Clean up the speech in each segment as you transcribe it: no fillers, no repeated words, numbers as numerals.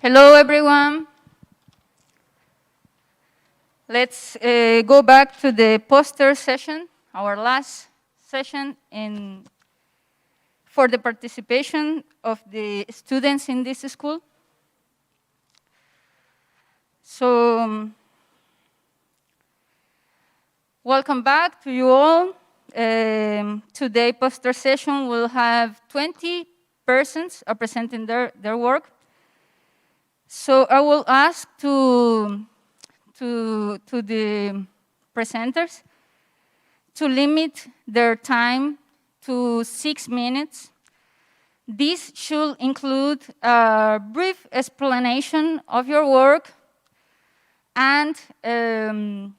Hello, everyone. Let's go back to the poster session, our last session for the participation of the students in this school. So, welcome back to you all. Today poster session will have 20 persons presenting their work. So I will ask to the presenters to limit their time to 6 minutes. This should include a brief explanation of your work and a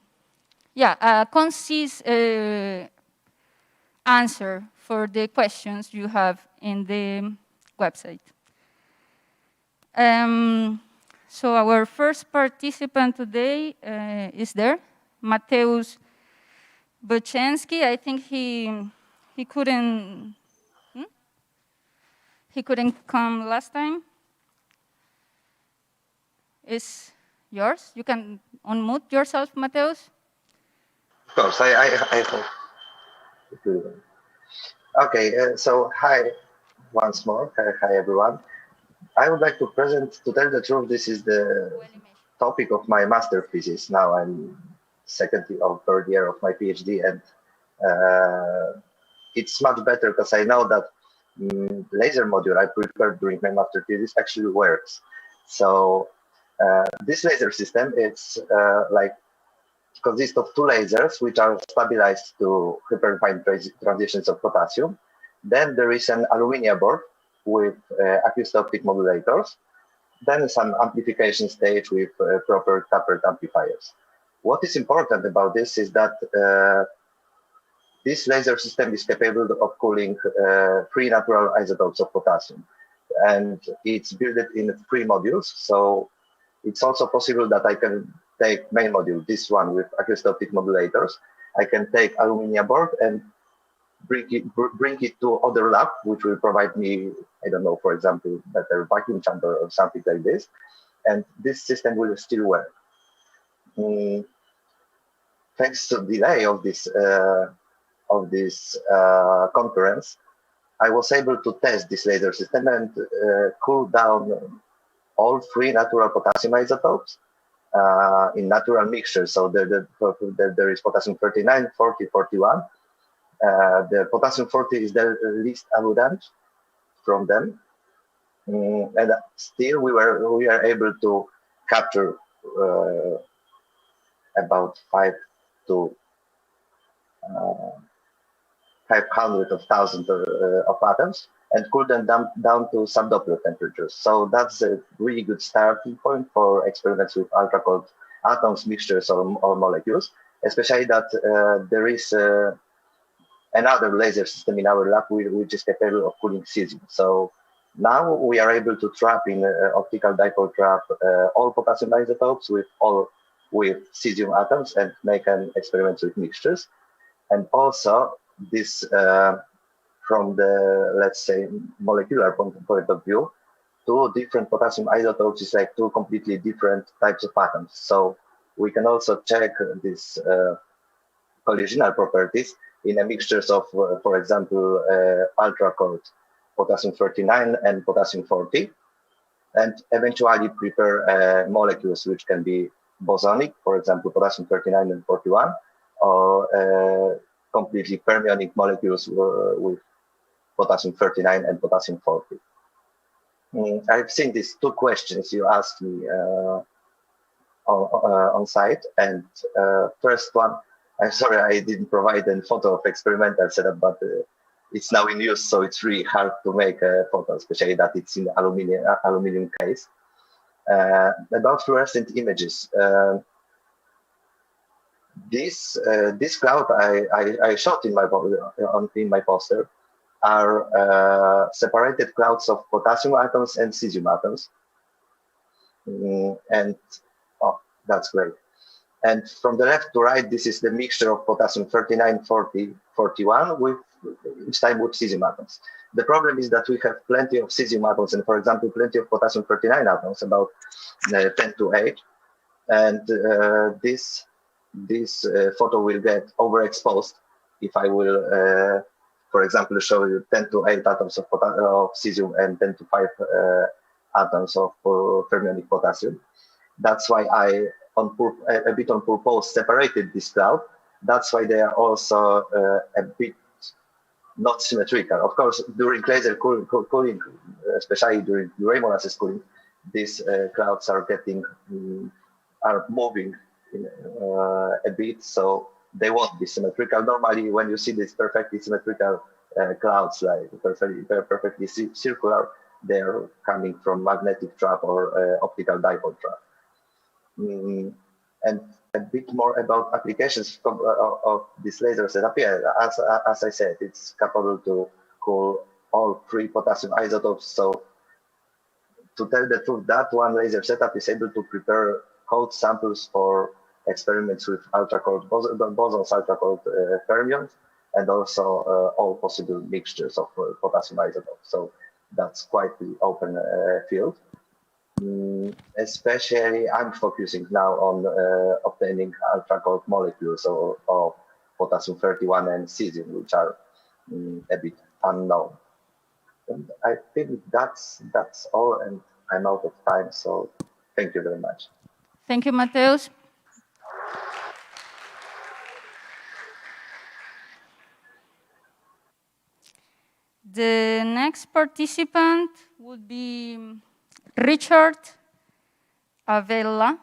concise answer for the questions you have in the website. So our first participant today is there, Mateusz Boczynski. I think he couldn't come last time. It's yours. You can unmute yourself, Mateusz. Of course, I hope. Okay, so hi once more. Hi everyone. I would like to tell the truth, this is the topic of my master thesis. Now I'm second or third year of my PhD, and it's much better because I know that laser module I prepared during my master thesis actually works. So this laser system, it's consists of two lasers which are stabilized to hyperfine transitions of potassium. Then there is an aluminium board with acoustic modulators, then some amplification stage with proper tapered amplifiers. What is important about this is that this laser system is capable of cooling 3 natural isotopes of potassium, and it's built in 3 modules. So it's also possible that I can take main module, this one with acoustic modulators. I can take aluminium board and bring it to other lab, which will provide me, I don't know, for example, better vacuum chamber or something like this, and this system will still work. Thanks to the delay of this conference, I was able to test this laser system and cool down all 3 natural potassium isotopes in natural mixture. So there is potassium 39, 40, 41. The potassium 40 is the least abundant from them, and still we are able to capture about 500 of thousands of atoms and cool them down to subdoppler temperatures. So that's a really good starting point for experiments with ultra-cold atoms, mixtures, or molecules, especially that there is another laser system in our lab which is capable of cooling cesium. So now we are able to trap in optical dipole trap all potassium isotopes with cesium atoms and make an experiment with mixtures. And also this from the, let's say, molecular point of view, 2 different potassium isotopes is like 2 completely different types of atoms. So we can also check this collisional properties in a mixtures of, for example, ultra-cold potassium 39 and potassium 40, and eventually prepare molecules which can be bosonic, for example, potassium 39 and 41, or completely fermionic molecules with potassium 39 and potassium 40. I've seen these 2 questions you asked me on site, and first one, I'm sorry I didn't provide a photo of experimental setup, but it's now in use, so it's really hard to make a photo, especially that it's in aluminum case. About fluorescent images, this cloud I shot in my poster are separated clouds of potassium atoms and cesium atoms, and oh, that's great. And from the left to right, this is the mixture of potassium 39, 40, 41 with each time with cesium atoms. The problem is that we have plenty of cesium atoms and, for example, plenty of potassium-39 atoms, about 10 to 8. And this photo will get overexposed if I will, for example, show you 10 to 8 atoms of cesium and 10 to 5 atoms of fermionic potassium. That's why I, a bit on purpose, separated this cloud. That's why they are also a bit not symmetrical. Of course, during laser cooling, especially during gray molasses cooling, these clouds are getting are moving in, a bit, so they won't be symmetrical. Normally, when you see these perfectly symmetrical clouds, like perfectly circular, they are coming from magnetic trap or optical dipole trap. And a bit more about applications of this laser setup. Yeah, as I said, it's capable to cool all 3 potassium isotopes. So to tell the truth, that one laser setup is able to prepare cold samples for experiments with ultra-cold bosons, ultra-cold fermions, and also all possible mixtures of potassium isotopes. So that's quite the open field. Especially, I'm focusing now on obtaining ultra-cold molecules of potassium-31 and cesium, which are a bit unknown. And I think that's all, and I'm out of time, so thank you very much. Thank you, Mateus. The next participant would be Richard Avella.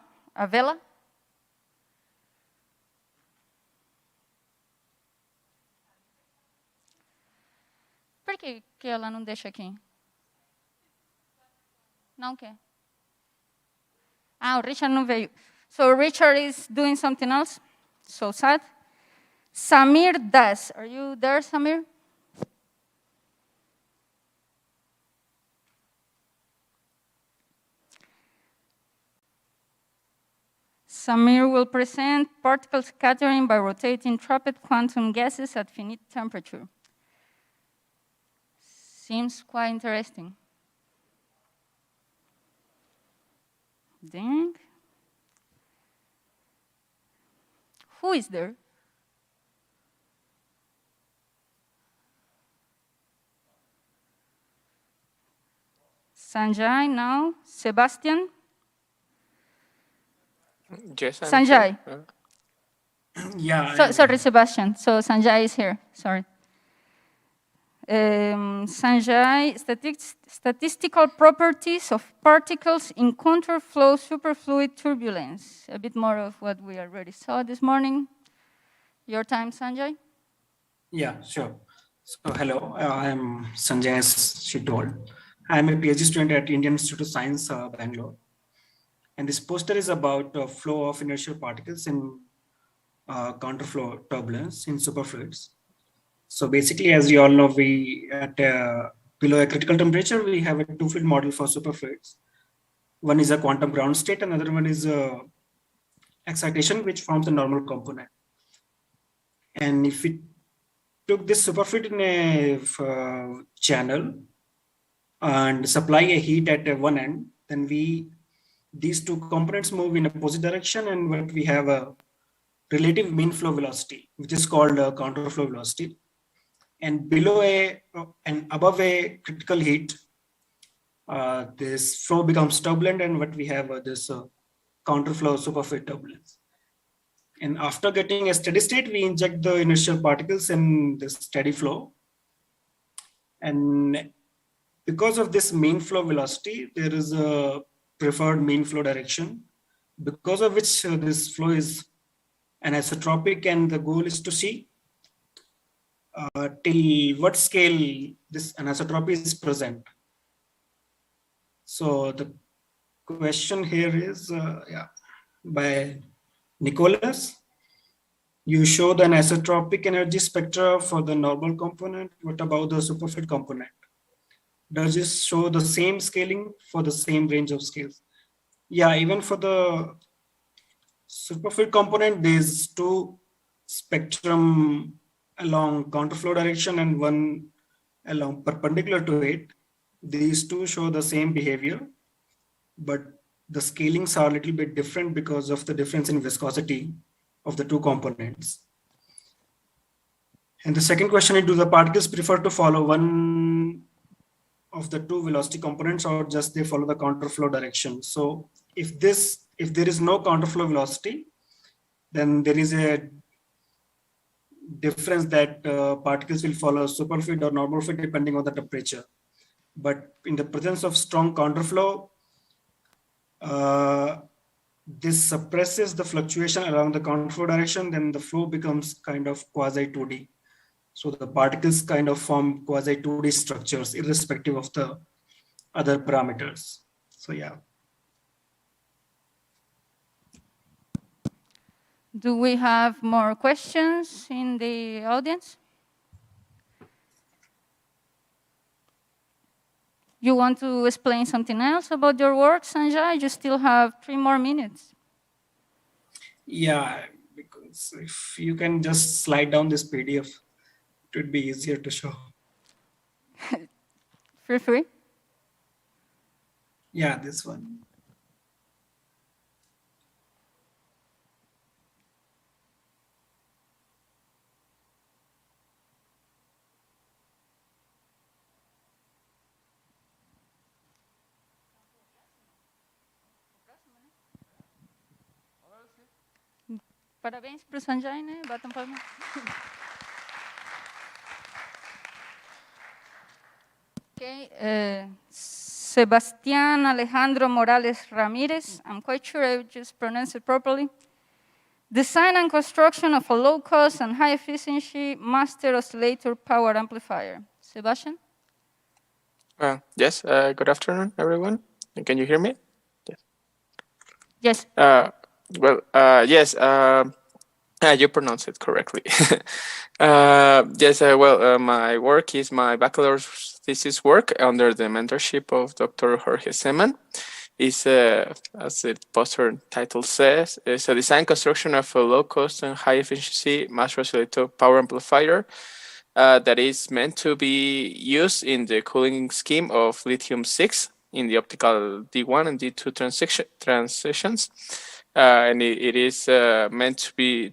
Por que ela não deixa aqui? Não quer. Ah, o Richard não veio. So Richard is doing something else. So sad. Samir Das. Are you there, Samir? Samir will present particle scattering by rotating trapped quantum gases at finite temperature. Seems quite interesting. Dang. Who is there? Sanjay now. Sebastian? Yes, I'm Sanjay. here. Yeah. Sorry, Sebastian. So Sanjay is here. Sorry. Sanjay, statistical properties of particles in counterflow superfluid turbulence. A bit more of what we already saw this morning. Your time, Sanjay. Yeah, sure. So hello, I'm Sanjay, as she told. I'm a PhD student at Indian Institute of Science, Bangalore. And this poster is about flow of inertial particles in counterflow turbulence in superfluids. So basically, as you all know, we at below a critical temperature, we have a two-field model for superfluids. One is a quantum ground state, another one is excitation, which forms the normal component. And if we took this superfluid in a channel and supply a heat at one end, then these two components move in a opposite direction, and what we have a relative mean flow velocity, which is called counterflow velocity. And below and above a critical heat, this flow becomes turbulent, and what we have this counterflow superfluid turbulence. And after getting a steady state, we inject the inertial particles in this steady flow. And because of this mean flow velocity, there is a preferred mean flow direction, because of which this flow is anisotropic, and the goal is to see till what scale this anisotropy is present. So the question here is, by Nicholas, you show the anisotropic energy spectra for the normal component. What about the superfluid component? Does this show the same scaling for the same range of scales? Yeah, even for the superfluid component, there's two spectrum along counterflow direction and one along perpendicular to it. These two show the same behavior, but the scalings are a little bit different because of the difference in viscosity of the two components. And the second question is, do the particles prefer to follow one of the two velocity components, or just they follow the counterflow direction? So if there is no counterflow velocity, then there is a difference that particles will follow superfluid or normal fluid depending on the temperature. But in the presence of strong counterflow, this suppresses the fluctuation along the counterflow direction, then the flow becomes kind of quasi 2D. So the particles kind of form quasi 2D structures irrespective of the other parameters. So yeah. Do we have more questions in the audience? You want to explain something else about your work, Sanjay? You still have 3 more minutes. Yeah, because if you can just slide down this PDF, it would be easier to show. Feel free. Yeah, this one. Parabéns para o Sanjay, né? Batam palma. Okay, Sebastián Alejandro Morales Ramirez. I'm quite sure I just pronounced it properly. Design and construction of a low-cost and high-efficiency master oscillator power amplifier. Sebastian? Yes, good afternoon, everyone. Can you hear me? Yes. Yes, you pronounce it correctly. Yes, my work is my bachelor's thesis work under the mentorship of Dr. Jorge Seman. Is, as the poster title says, is a design construction of a low-cost and high-efficiency master oscillator power amplifier that is meant to be used in the cooling scheme of lithium-6 in the optical D1 and D2 transitions. And it is meant to be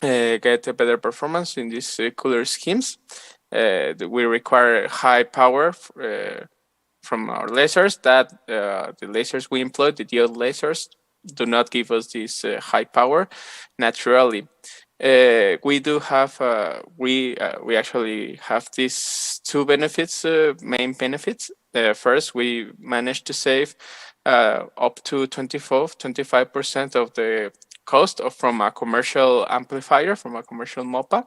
get a better performance in these cooler schemes. We require high power from our lasers that the lasers we employ, the diode lasers, do not give us this high power naturally. We do have we actually have these two benefits, main benefits. First, we managed to save up to 25% of the cost from a commercial amplifier, from a commercial MOPA.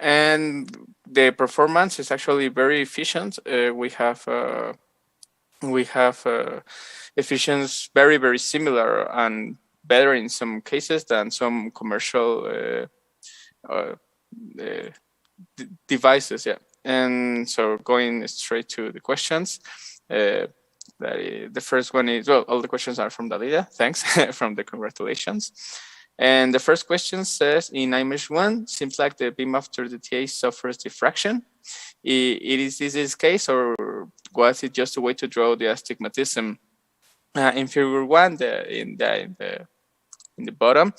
And the performance is actually very efficient. We have efficiency very, very similar and better in some cases than some commercial devices. Yeah. And so going straight to the questions, the first one is, well, all the questions are from Dalida. Thanks from the congratulations. And the first question says, in IMESH 1, seems like the beam after the TA suffers diffraction. Is this case, or was it just a way to draw the astigmatism? In figure 1, in the bottom,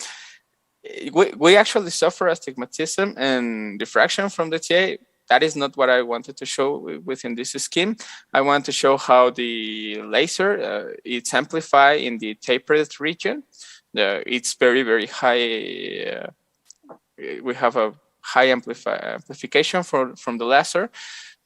we actually suffer astigmatism and diffraction from the TA. That is not what I wanted to show within this scheme. I want to show how the laser it's amplified in the tapered region. It's very, very high. We have a high amplification from the laser.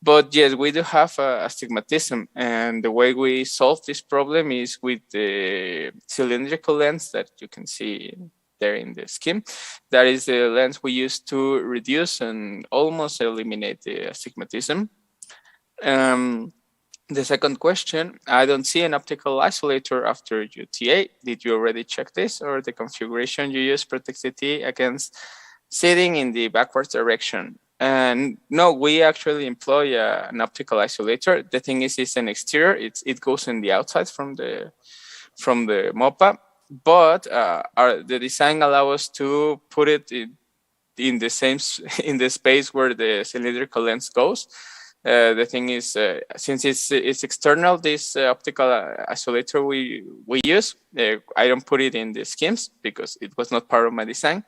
But yes, we do have astigmatism, and the way we solve this problem is with the cylindrical lens that you can see there in the scheme. That is the lens we use to reduce and almost eliminate the astigmatism. The second question, I don't see an optical isolator after UTA. Did you already check this, or the configuration you use protects the TA against sitting in the backwards direction? And no, we actually employ an optical isolator. The thing is, it's an exterior. It goes in the outside from the MOPA, but the design allows us to put it in the same in the space where the cylindrical lens goes. The thing is, since it's external, this optical isolator we use, I don't put it in the schemes because it was not part of my design.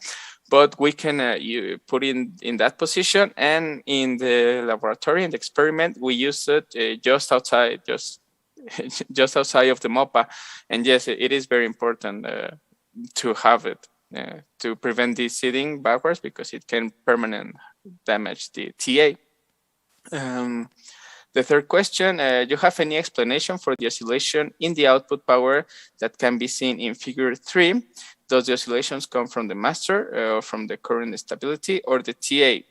But we can you put in that position, and in the laboratory, in the experiment, we use it just outside of the MOPA. And yes, it is very important to have it to prevent this seeding backwards, because it can permanently damage the TA. The third question, do you have any explanation for the oscillation in the output power that can be seen in figure 3? Does the oscillations come from the master, or from the current stability, or the TA?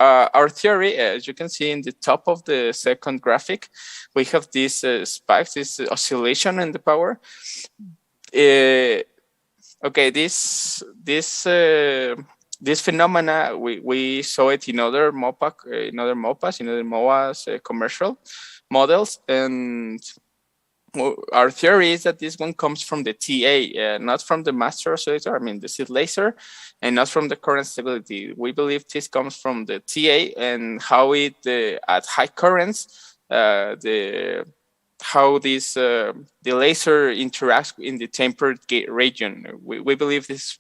Our theory, as you can see in the top of the second graphic, we have these spikes, this oscillation in the power. Okay, this phenomena, we saw it in other MOPAs, in other MOAs commercial models, and our theory is that this one comes from the TA, not from the master oscillator, I mean the seed laser, and not from the current stability. We believe this comes from the TA and how it, at high currents, how this the laser interacts in the tempered gate region. We believe this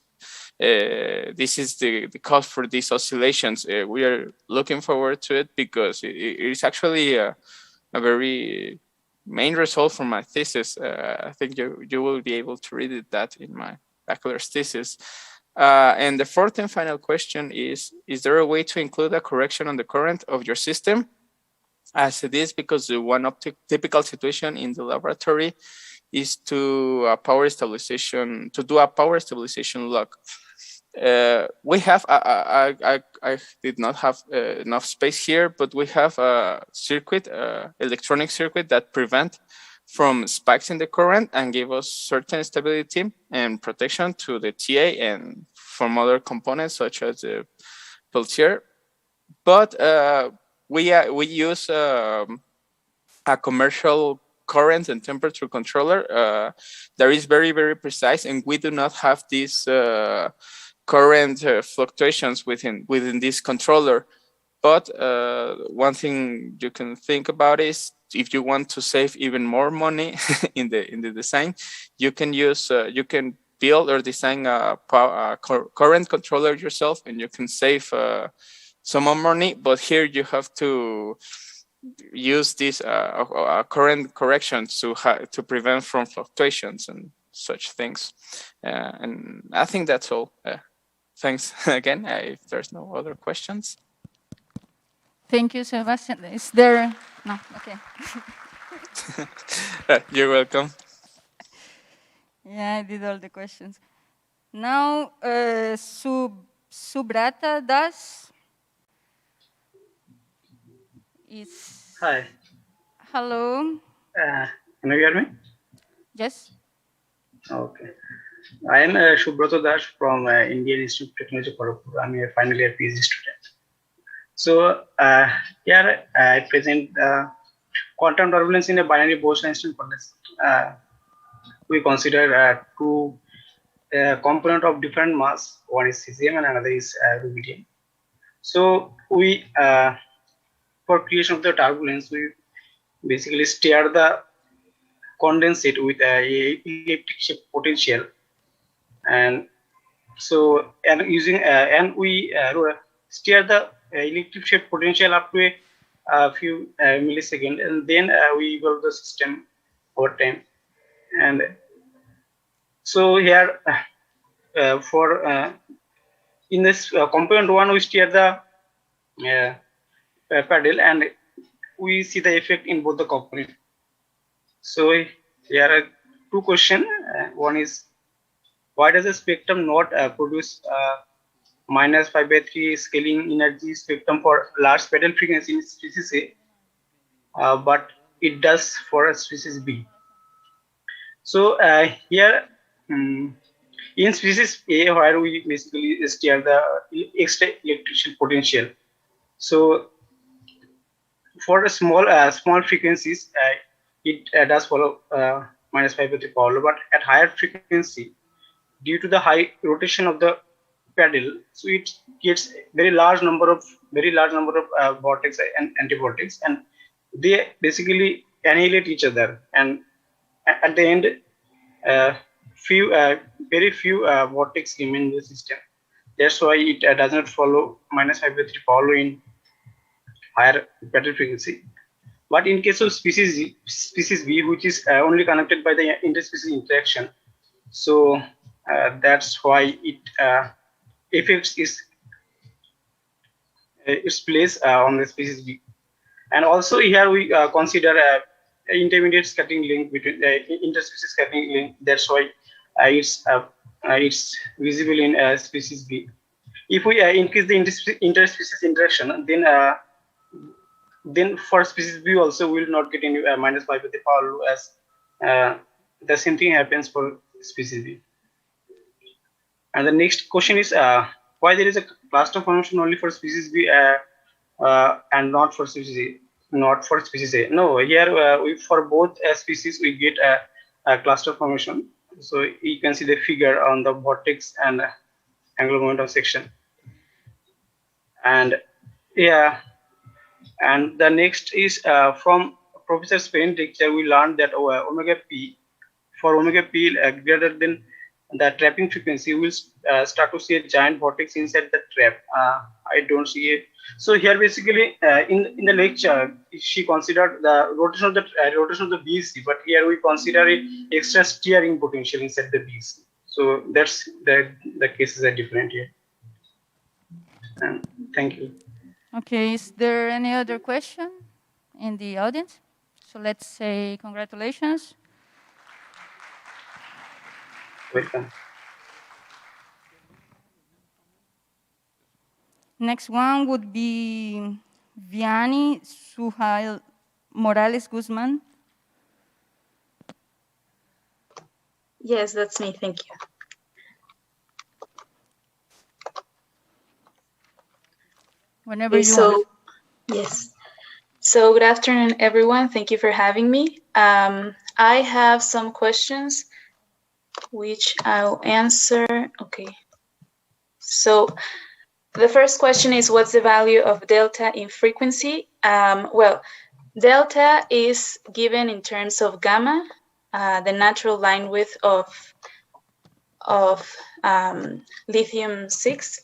is the cause for these oscillations. We are looking forward to it because it is actually a very main result from my thesis. I think you will be able to read that in my bachelor's thesis. And the fourth and final question is there a way to include a correction on the current of your system as it is? Because the one typical situation in the laboratory is to do a power stabilization log. We have, I did not have enough space here, but we have a circuit, electronic circuit that prevent from spikes in the current and give us certain stability and protection to the TA and from other components such as the Peltier. But we use a commercial current and temperature controller that is very, very precise, and we do not have this current fluctuations within this controller. But one thing you can think about is if you want to save even more money in the design, you can use you can build or design a current controller yourself, and you can save some more money. But here you have to use this current corrections to prevent from fluctuations and such things. And I think that's all. Thanks again. If there's no other questions. Thank you, Sebastian. Is there? No, okay. You're welcome. Yeah, I did all the questions. Now, Subrata Das is. Hi. Hello. Can you hear me? Yes. Okay. I am Subrata Das from Indian Institute of Technology, Kharagpur. I'm a final year PhD student. So here I present quantum turbulence in a binary Bose-Einstein condensate. We consider two components of different mass. One is cesium and another is rubidium. So we, for creation of the turbulence, we basically steer the condensate with a elliptic shape potential, and so and we steer the elliptic shape potential up to a few milliseconds, and then we evolve the system over time. And so here for in this component one, we steer the paddle, and we see the effect in both the components. So here are two questions. One is, why does the spectrum not produce -5/3 scaling energy spectrum for large paddle frequency in species A, but it does for species B? So here in species A, where we basically steer the extra electrical potential. So for the small frequencies, it does follow -5/3 power law, but at higher frequency, due to the high rotation of the paddle, so it gets very large number of vortex and anti-vortex, and they basically annihilate each other, and at the end, very few vortex remain in the system. That's why it does not follow -5/3 Paulo in higher pattern frequency. But in case of species B, which is only connected by the interspecies interaction, so that's why it affects its place on the species B. And also here we consider intermediate scattering link between the interspecies scattering link. That's why it's visible in species B. If we increase the interspecies interaction, then for species B also we will not get any -5/3 Paulo, as the same thing happens for species B. And the next question is why there is a cluster formation only for species B and not for species A? Not for species A. No, here for both species we get a cluster formation. So you can see the figure on the vortex and angular momentum section. And yeah, and the next is from Professor Spain lecture, we learned that omega p, for omega p greater than the trapping frequency, will start to see a giant vortex inside the trap. I don't see it. So here basically in the lecture, she considered the rotation of the BC, but here we consider it extra steering potential inside the BC. So that's the cases are different here. And thank you. Okay, is there any other question in the audience? So let's say congratulations. Welcome. Next one would be Vianney Suhail Morales Guzman. Yes, that's me. Thank you. Whenever you want. Yes. So good afternoon, everyone. Thank you for having me. I have some questions which I'll answer. Okay. So the first question is, what's the value of delta in frequency? Well, delta is given in terms of gamma, the natural line width of lithium-6.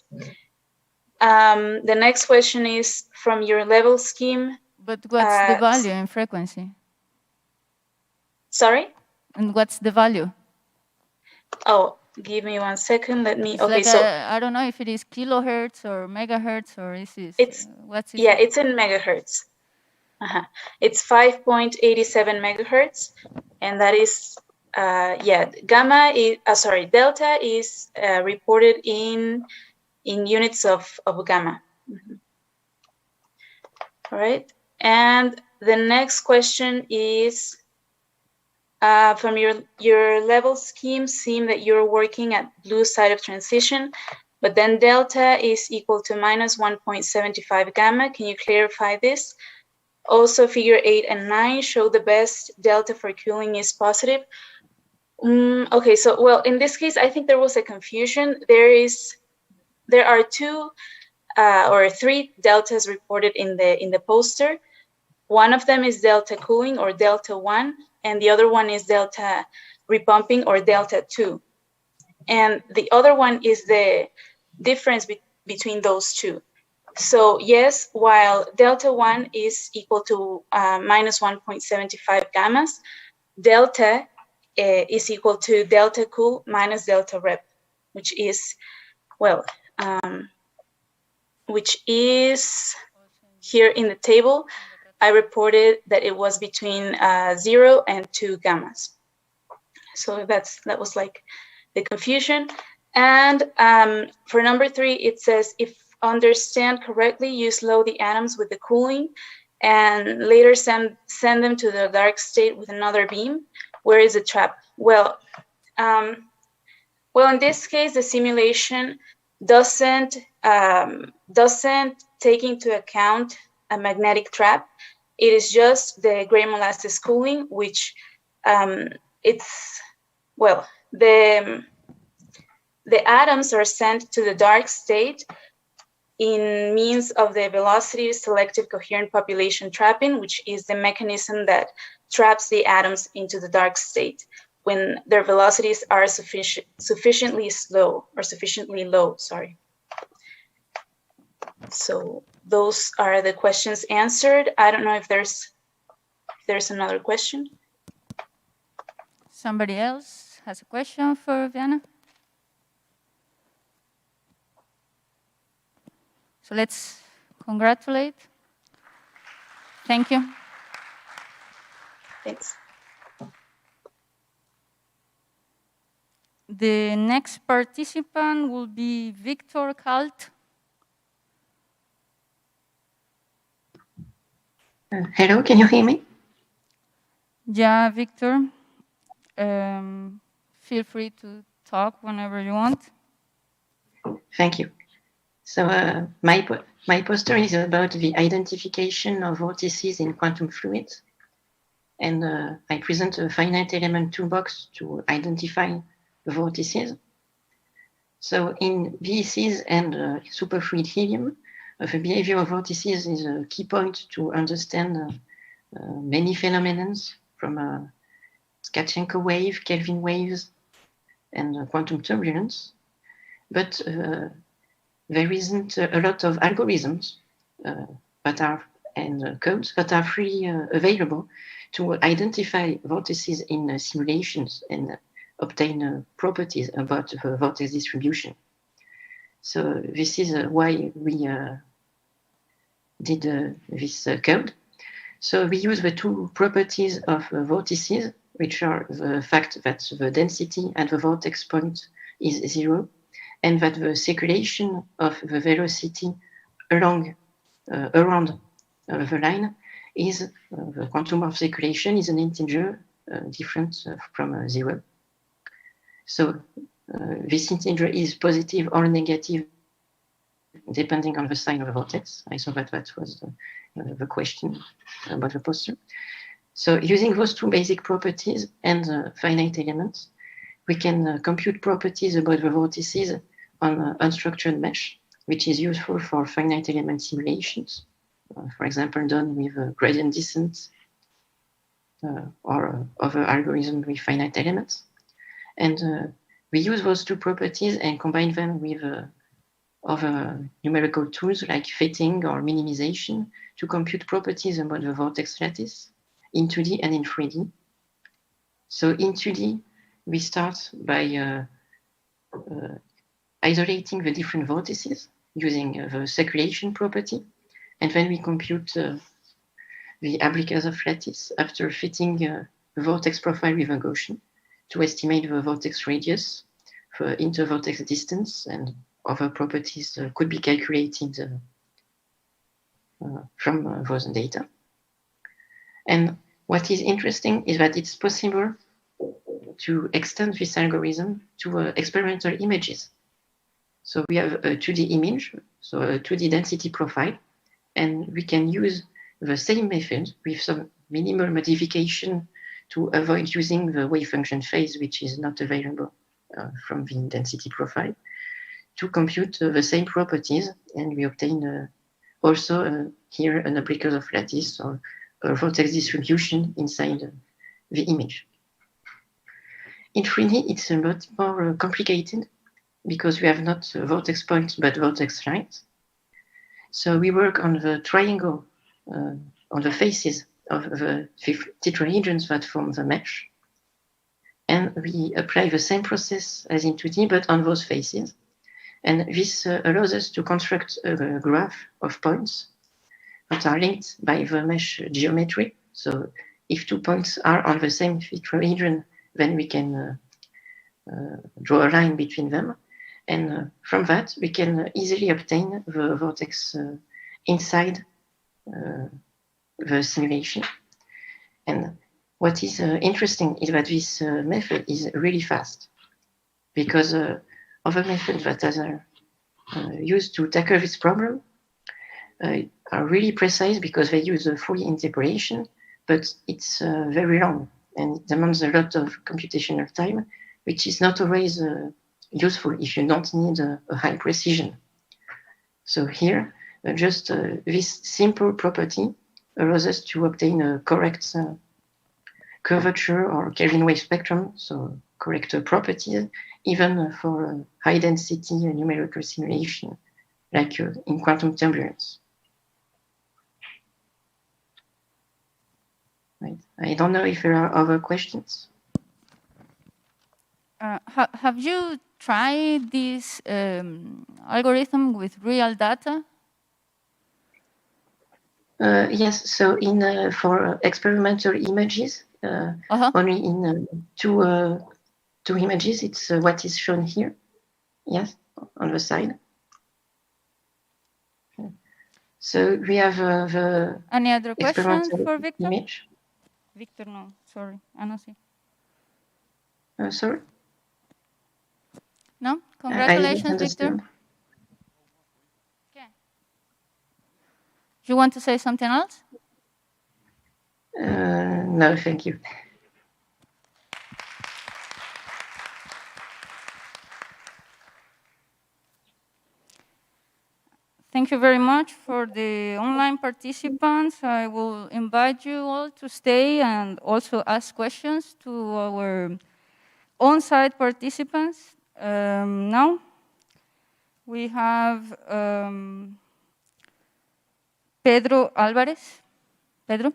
The next question is, from your level scheme. But what's the value in frequency? Sorry? And what's the value? Oh, give me 1 second. Let me. It's okay, like so I don't know if it is kilohertz or megahertz, or is this? What's it? Yeah, it's in megahertz. It's 5.87 megahertz, and that is gamma is delta is reported in units of gamma. All right, and the next question is, from your level scheme, seem that you're working at blue side of transition, but then delta is equal to -1.75 gamma. Can you clarify this? Also, figure 8 and 9 show the best delta for cooling is positive. Okay, so well, in this case, I think there was a confusion. There are 2 or 3 deltas reported in the poster. One of them is delta cooling, or delta 1, and the other one is delta repumping, or delta 2. And the other one is the difference between those 2. So yes, while delta 1 is equal to -1.75 gammas, delta is equal to delta cool minus delta rep, which is, well, which is here in the table. I reported that it was between 0 and 2 gammas. So that was like the confusion. And for number 3, it says, if understand correctly, you slow the atoms with the cooling and later send them to the dark state with another beam. Where is the trap? Well, in this case, the simulation doesn't take into account a magnetic trap. It is just the gray molasses cooling, which the the atoms are sent to the dark state in means of the velocity selective coherent population trapping, which is the mechanism that traps the atoms into the dark state when their velocities are sufficiently low, sorry. So those are the questions answered. I don't know if there's another question. Somebody else has a question for Viana? So let's congratulate. Thank you. Thanks. The next participant will be Victor Kalt. Hello, can you hear me? Yeah, Victor. Feel free to talk whenever you want. Thank you. So my poster is about the identification of vortices in quantum fluids. And I present a finite element toolbox to identify the vortices. So in VECs and superfluid helium, the behavior of vortices is a key point to understand many phenomena from Tkachenko wave, Kelvin waves, and quantum turbulence. But there isn't a lot of algorithms and codes that are freely available to identify vortices in simulations and obtain properties about the vortex distribution. So this is why we did this code. So we use the two properties of vortices, which are the fact that the density at the vortex point is 0, and that the circulation of the velocity around the line is the quantum of circulation is an integer different from 0. So this integer is positive or negative depending on the sign of the vortex. I saw that was the question about the poster. So using those two basic properties and finite elements, we can compute properties about the vortices on unstructured mesh, which is useful for finite element simulations, for example, done with gradient descent or other algorithms with finite elements. And we use those two properties and combine them with other numerical tools like fitting or minimization to compute properties about the vortex lattice in 2D and in 3D. So in 2D, we start by isolating the different vortices using the circulation property, and then we compute the Ablikazov lattice after fitting the vortex profile with a Gaussian to estimate the vortex radius, for intervortex distance, and other properties could be calculated from those data. And what is interesting is that it's possible to extend this algorithm to experimental images. So we have a 2D image, so a 2D density profile, and we can use the same method with some minimal modification to avoid using the wave function phase, which is not available from the density profile, to compute the same properties, and we obtain also here an Ablikazov lattice or a vortex distribution inside the image. In 3D, it's a lot more complicated because we have not vortex points but vortex lines. So we work on the triangle, on the faces of the tetrahedrons that form the mesh. And we apply the same process as in 2D, but on those faces. And this allows us to construct a graph of points that are linked by the mesh geometry. So if 2 points are on the same tetrahedron, then we can draw a line between them. And from that, we can easily obtain the vortex inside the simulation. And what is interesting is that this method is really fast, because other methods that are used to tackle this problem are really precise because they use a Fourier integration, but it's very long and it demands a lot of computational time, which is not always useful if you don't need a high precision. So here, just this simple property allows us to obtain a correct curvature or Kelvin wave spectrum, so correct properties, even for high density numerical simulation, like in quantum turbulence. Right. I don't know if there are other questions. Have you tried this algorithm with real data? Yes, so in for experimental images, only in two images, it's what is shown here. Yes, on the side. So we have the Any other questions for Victor? image. Victor, no, sorry, I don't see. Sorry? No? Congratulations, Victor. Understand. Okay. You want to say something else? No, thank you. Thank you very much for the online participants. I will invite you all to stay and also ask questions to our on-site participants. Now, we have Pedro Alvarez. Pedro?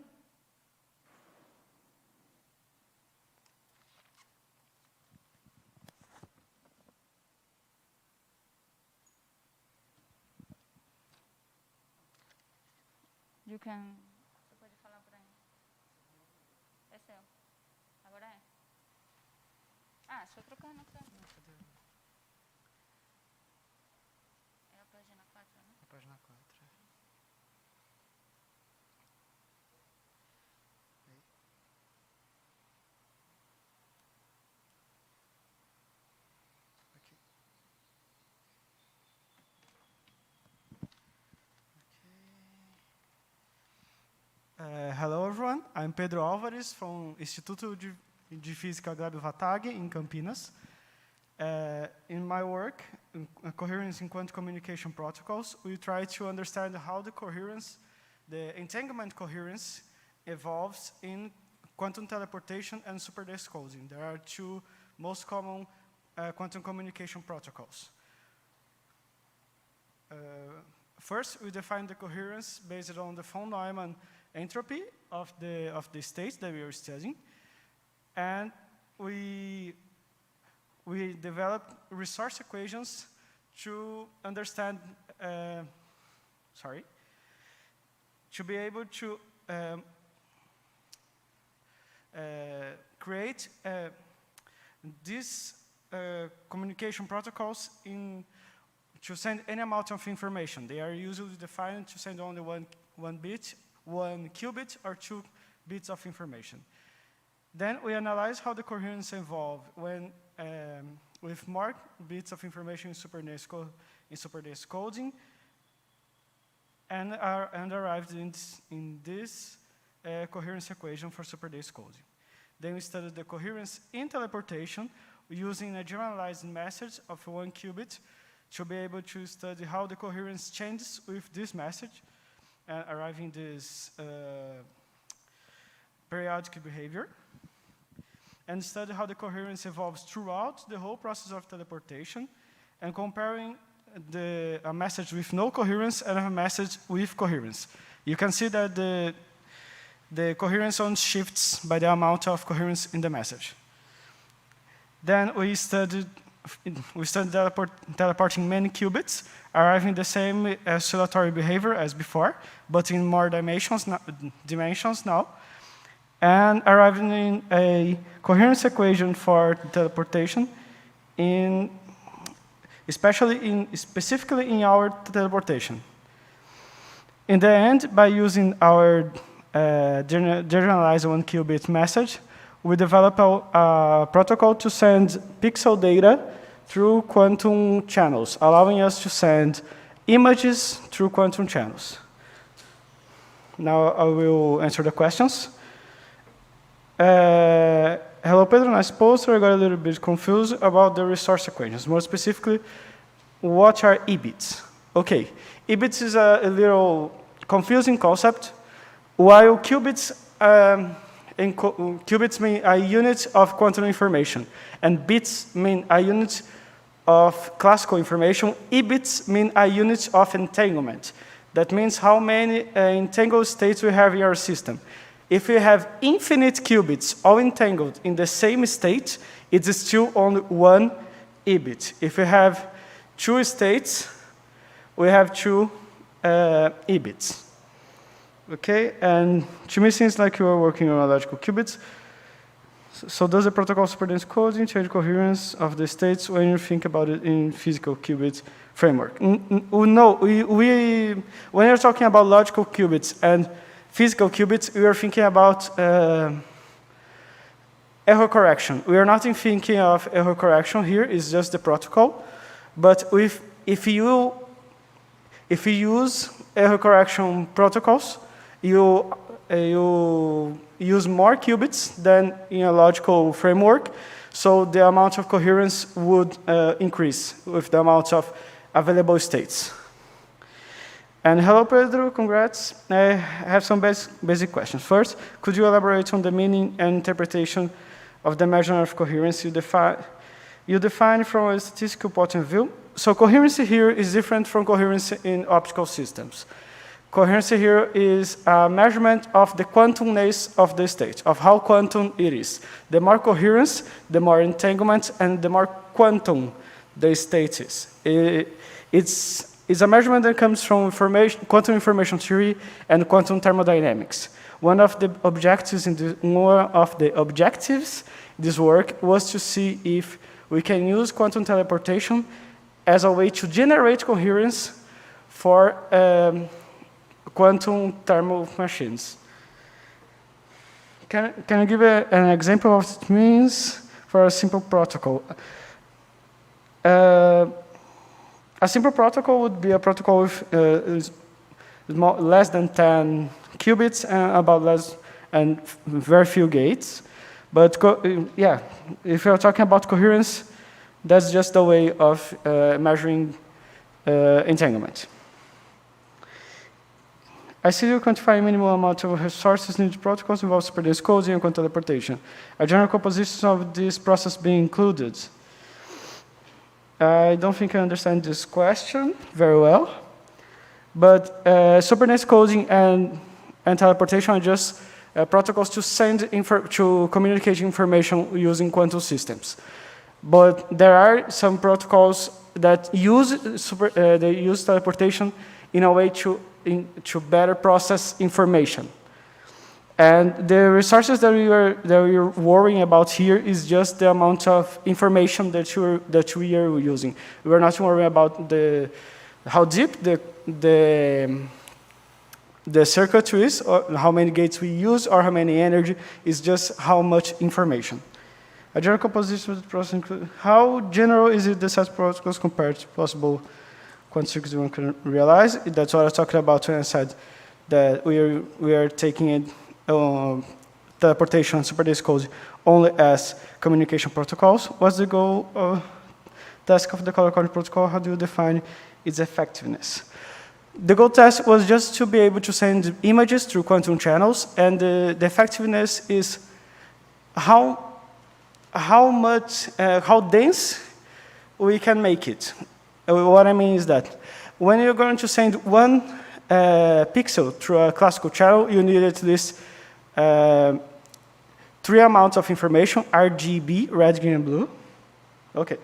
You can... Você pode falar por aí. É seu. Agora é. Ah, só trocar na cara. É a página 4, né? A página 4. Hello everyone, I'm Pedro Álvares from Instituto de Física Gleb Vatag in Campinas. In my work, in coherence in quantum communication protocols, we try to understand how the coherence, the entanglement coherence, evolves in quantum teleportation and superdescoding. There are two most common quantum communication protocols. First, we define the coherence based on the von Neumann entropy of the states that we are studying, and we develop resource equations to understand, to be able to create these communication protocols to send any amount of information. They are usually defined to send only one bit, 1 qubit, or 2 bits of information. Then we analyze how the coherence evolves when with more bits of information in superdescoding, and arrived in this coherence equation for superdescoding. Then we studied the coherence in teleportation using a generalized message of 1 qubit to be able to study how the coherence changes with this message and arriving this periodic behavior, and study how the coherence evolves throughout the whole process of teleportation, and comparing a message with no coherence and a message with coherence. You can see that the coherence only shifts by the amount of coherence in the message. Then we studied teleporting many qubits, arriving the same oscillatory behavior as before, but in more dimensions now, and arriving in a coherence equation for teleportation, specifically in our teleportation. In the end, by using our generalized 1 qubit message, we develop a protocol to send pixel data through quantum channels, allowing us to send images through quantum channels. Now I will answer the questions. Hello, Pedro. Nice poster. I got a little bit confused about the resource equations. More specifically, what are EBITs? Okay, EBITs is a little confusing concept. While qubits, qubits mean a unit of quantum information, and bits mean a unit of classical information, EBITs mean a unit of entanglement. That means how many entangled states we have in our system. If we have infinite qubits all entangled in the same state, it's still only one EBIT. If we have two states, we have two EBITs. Okay, and to me, it seems like you are working on logical qubits. So does the protocol superdense coding change coherence of the states when you think about it in physical qubit framework? No, when you're talking about logical qubits and physical qubits, we are thinking about error correction. We are not thinking of error correction here, it's just the protocol. But if you use error correction protocols, you use more qubits than in a logical framework, so the amount of coherence would increase with the amount of available states. And hello, Pedro, congrats. I have some basic questions. First, could you elaborate on the meaning and interpretation of the measure of coherence you define from a statistical point of view? So coherency here is different from coherency in optical systems. Coherency here is a measurement of the quantumness of the state, of how quantum it is. The more coherence, the more entanglement, and the more quantum the state is. It's a measurement that comes from quantum information theory and quantum thermodynamics. One of the objectives in this work was to see if we can use quantum teleportation as a way to generate coherence for quantum thermal machines. Can you give an example of what it means for a simple protocol? A simple protocol would be a protocol with less than 10 qubits and very few gates. But yeah, if you're talking about coherence, that's just a way of measuring entanglement. I see you quantify minimal amount of resources needed protocols involve superdense coding and quantum teleportation. Are general compositions of this process being included? I don't think I understand this question very well, but superdense coding and teleportation are just protocols to communicate information using quantum systems. But there are some protocols that use teleportation in a way to better process information. And the resources that we are worrying about here is just the amount of information that we are using. We are not worrying about how deep the circuit is, or how many gates we use, or how many energy. It's just how much information. A general composition of the process includes how general is it the set protocols compared to possible quantum circuits one can realize? That's what I was talking about when I said that we are taking it teleportation and superdense coding only as communication protocols. What's the goal of task of the color coding protocol? How do you define its effectiveness? The goal task was just to be able to send images through quantum channels, and the effectiveness is how dense we can make it. What I mean is that when you're going to send one pixel through a classical channel, you need at least 3 amounts of information, RGB, red, green, and blue. Okay.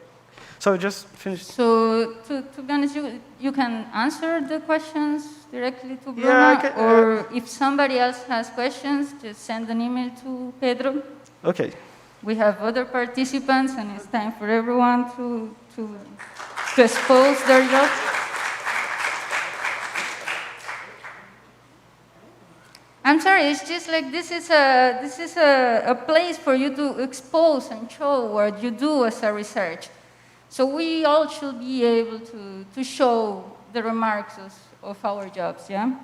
So just finish. So to be honest, you can answer the questions directly to Bruno, yeah, or if somebody else has questions, just send an email to Pedro. Okay. We have other participants, and it's time for everyone to expose their jobs. I'm sorry, it's just like this is a place for you to expose and show what you do as a research. So we all should be able to show the remarks of our jobs, yeah?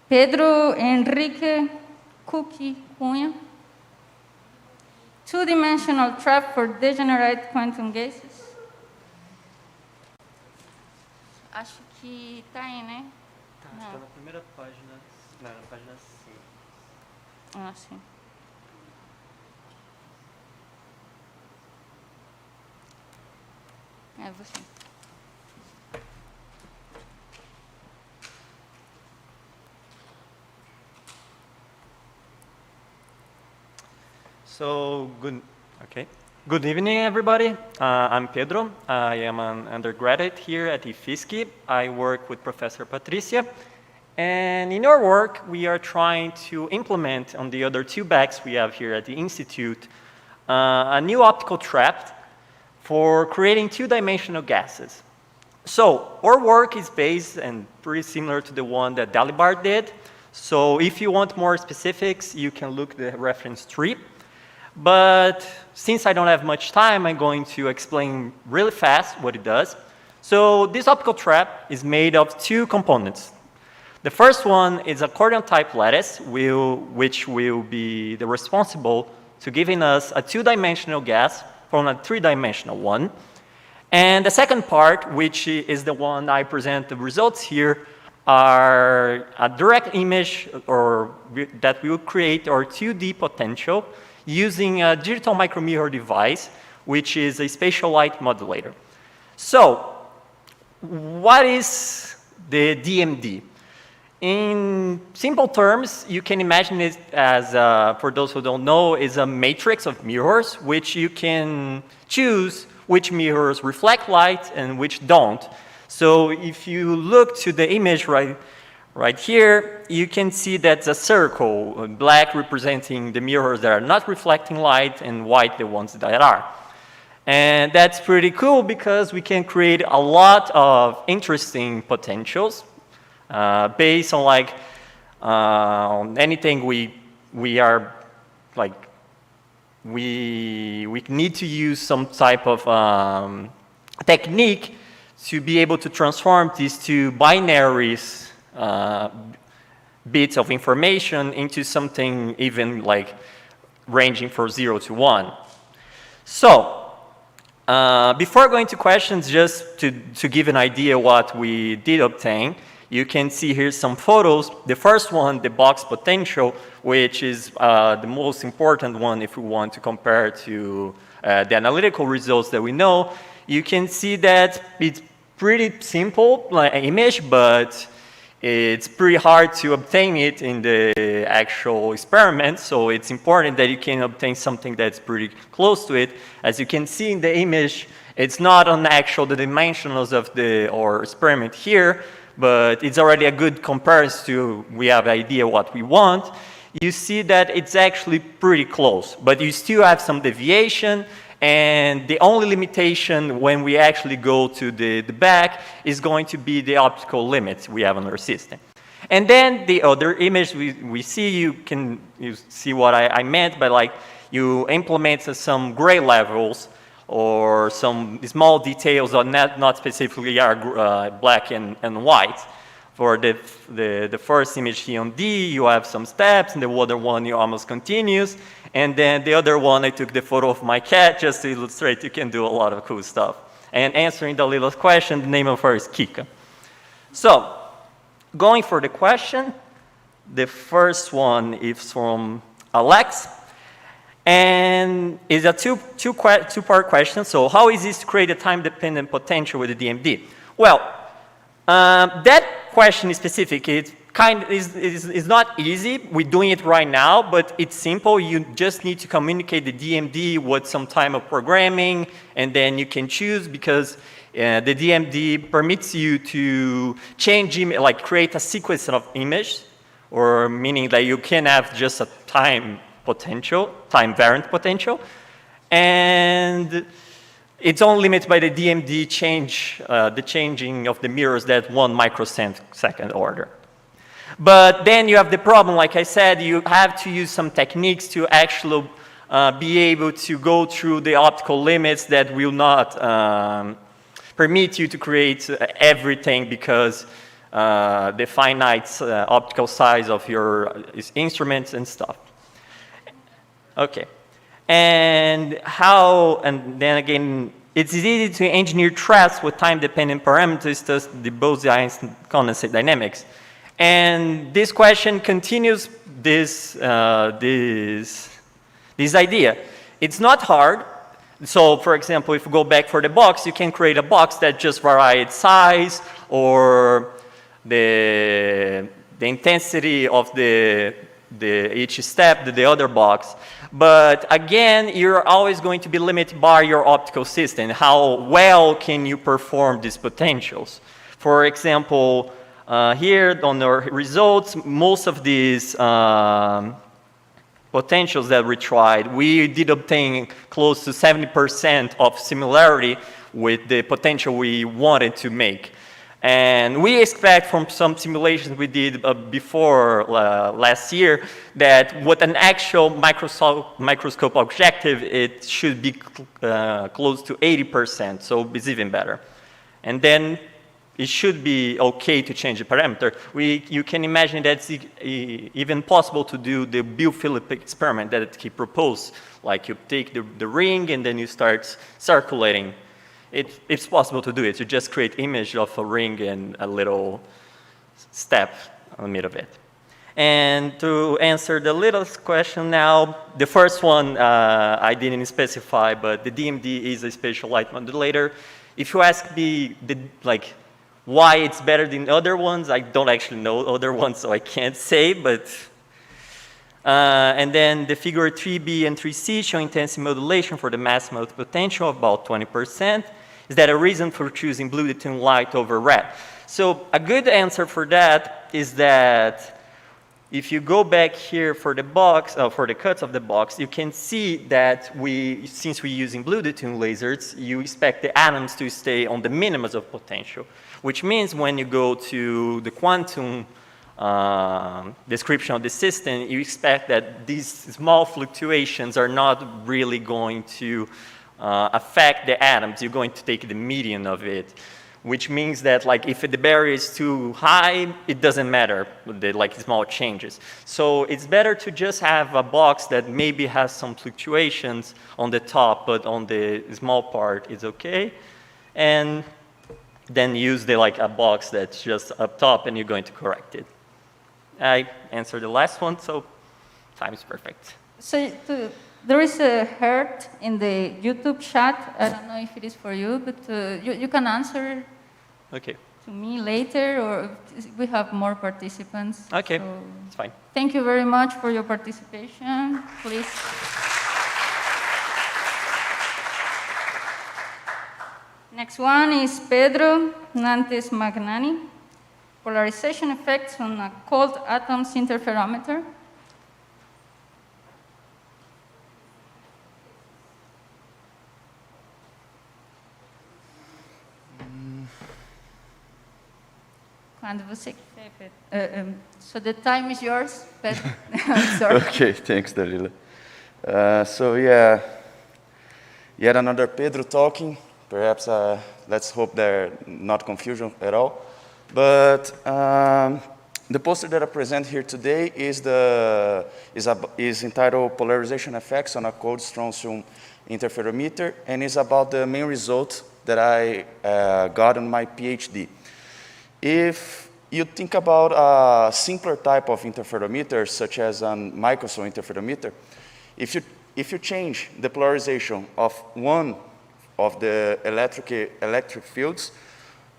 Pedro, Enrique, Cookie, Cunha. Two-dimensional trap for degenerate quantum gases. Acho que tá aí, né? Tá, tá na primeira página. Não, na página 5. Ah, sim. É você. So, Good evening, everybody. I'm Pedro. I am an undergraduate here at IFISC. I work with Professor Patricia. And in our work, we are trying to implement on the other two bags we have here at the Institute a new optical trap for creating two-dimensional gases. So our work is based and pretty similar to the one that Dalibard did. So if you want more specifics, you can look the reference tree. But since I don't have much time, I'm going to explain really fast what it does. So this optical trap is made of two components. The first one is accordion type lattice, which will be the responsible to giving us a two-dimensional gas from a three-dimensional one. And the second part, which is the one I present the results here, are a direct image that will create our 2D potential using a digital micromirror device, which is a spatial light modulator. So, what is the DMD? In simple terms, you can imagine it as, for those who don't know, is a matrix of mirrors, which you can choose which mirrors reflect light and which don't. So if you look to the image right here, you can see that's a circle, black representing the mirrors that are not reflecting light and white the ones that are. And that's pretty cool because we can create a lot of interesting potentials based on anything we are like, we need to use some type of technique to be able to transform these two binaries bits of information into something even like ranging from 0 to 1. So, before going to questions, just to give an idea what we did obtain, you can see here some photos. The first one, the box potential, which is the most important one if we want to compare to the analytical results that we know. You can see that it's pretty simple image, but it's pretty hard to obtain it in the actual experiment. So it's important that you can obtain something that's pretty close to it. As you can see in the image, it's not on the dimensions of our experiment here, but it's already a good comparison to, we have an idea what we want. You see that it's actually pretty close, but you still have some deviation, and the only limitation when we actually go to the back is going to be the optical limits we have on our system. And then the other image we see, you see what I meant by like, you implement some gray levels or some small details on not specifically are black and white. For the first image here on D, you have some steps, and the other one you almost continuous. And then the other one, I took the photo of my cat just to illustrate you can do a lot of cool stuff. And answering the little question, the name of her is Kika. So, going for the question, the first one is from Alex. And it's a two-part question. So how is this to create a time-dependent potential with the DMD? Well, that question is specific. It's is not easy. We're doing it right now, but it's simple. You just need to communicate the DMD with some time of programming, and then you can choose because the DMD permits you to change, like create a sequence of images, or meaning that you can have just a time variant potential, and it's only limited by the DMD change, the changing of the mirrors that 1 microsecond order. But then you have the problem, like I said, you have to use some techniques to actually be able to go through the optical limits that will not permit you to create everything because the finite optical size of your instruments and stuff. Okay. And then again, it's easy to engineer traps with time-dependent parameters, thus the Bose-Einstein condensate dynamics. And this question continues this idea. It's not hard. So, for example, if you go back for the box, you can create a box that just varies its size or the intensity of each step, the other box. But again, you're always going to be limited by your optical system. How well can you perform these potentials? For example, here on our results, most of these potentials that we tried, we did obtain close to 70% of similarity with the potential we wanted to make. And we expect from some simulations we did before last year that with an actual microscope objective, it should be close to 80%, so it's even better. And then it should be okay to change the parameter. You can imagine that it's even possible to do the Bill-Phillips experiment that he proposed. Like you take the ring and then you start circulating. It's possible to do it. You just create image of a ring and a little step in the middle of it. And to answer the little question now, the first one I didn't specify, but the DMD is a spatial light modulator. If you ask me why it's better than other ones, I don't actually know other ones, so I can't say, but and then the figure 3B and 3C show intensity modulation for the mass multipotential of about 20%. Is that a reason for choosing blue detuned light over red? So a good answer for that is that if you go back here for the box, for the cuts of the box, you can see that since we're using blue detuned lasers, you expect the atoms to stay on the minimums of potential, which means when you go to the quantum description of the system, you expect that these small fluctuations are not really going to affect the atoms. You're going to take the median of it, which means that if the barrier is too high, it doesn't matter, the small changes. So it's better to just have a box that maybe has some fluctuations on the top, but on the small part it's okay. And then use a box that's just up top and you're going to correct it. I answered the last one, so time is perfect. So there is a heart in the YouTube chat. I don't know if it is for you, but you can answer to me later, or we have more participants. Okay, so it's fine. Thank you very much for your participation. Please. Next one is Pedro Nantes Magnani. Polarization effects on a cold atoms interferometer. Quando você quiser. So the time is yours, Pedro. I'm sorry. Okay, thanks, Dalila. So yeah, yet another Pedro talking. Perhaps let's hope there's not confusion at all. But the poster that I present here today is entitled "Polarization Effects on a Cold Strontium Interferometer," and is about the main result that I got on my PhD. If you think about a simpler type of interferometer, such as a microscope interferometer, if you change the polarization of one of the electric fields,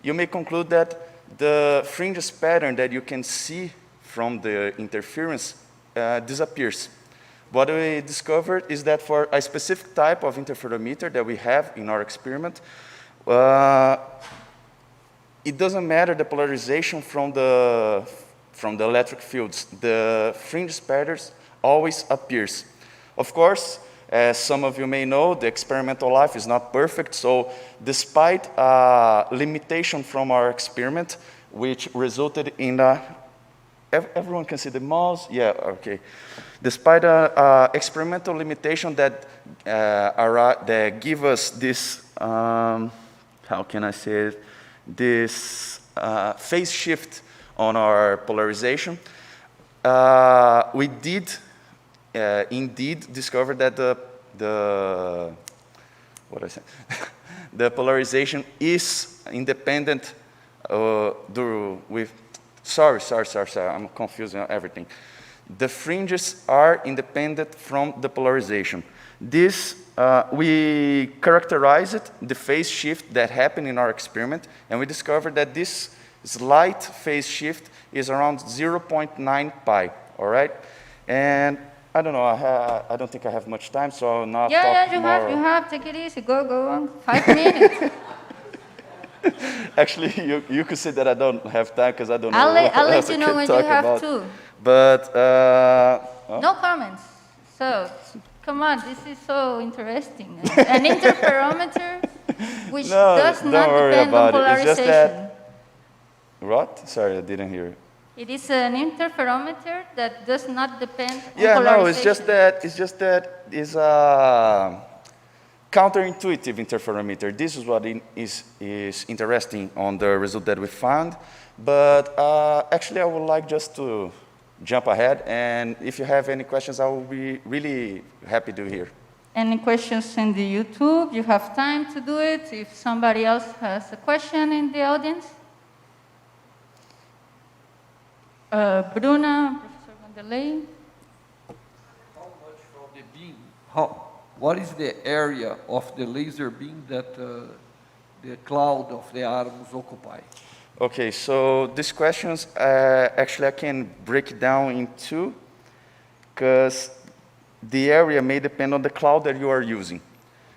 you may conclude that the fringes pattern that you can see from the interference disappears. What we discovered is that for a specific type of interferometer that we have in our experiment, it doesn't matter the polarization from the electric fields. The fringe patterns always appears. Of course, as some of you may know, the experimental life is not perfect. So despite a limitation from our experiment, which resulted in everyone can see the mouse? Yeah, okay. Despite an experimental limitation that give us this, how can I say it? This phase shift on our polarization, we did indeed discovered that the polarization is independent sorry, I'm confusing everything. The fringes are independent from the polarization. This, we characterized the phase shift that happened in our experiment, and we discovered that this slight phase shift is around 0.9 pi, all right? And I don't know, I don't think I have much time, so I'll not talk more. You have, take it easy, go on, 5 minutes. Actually, you could say that I don't have time because I don't know I'll what let else you I know can when talk you have about. to. But, No comments. So, come on, this is so interesting. An interferometer which does not depend on polarization. It's just that, what? Sorry, I didn't hear. It is an interferometer that does not depend on Yeah, polarization. no, it's just that it's a counterintuitive interferometer. This is what is interesting on the result that we found. But actually, I would like just to jump ahead, and if you have any questions, I will be really happy to hear. Any questions in the YouTube? You have time to do it. If somebody else has a question in the audience. Bruna, Professor Vanderlei. How much from the beam? What is the area of the laser beam that the cloud of the atoms occupy? Okay, so these questions, actually I can break it down in two, because the area may depend on the cloud that you are using.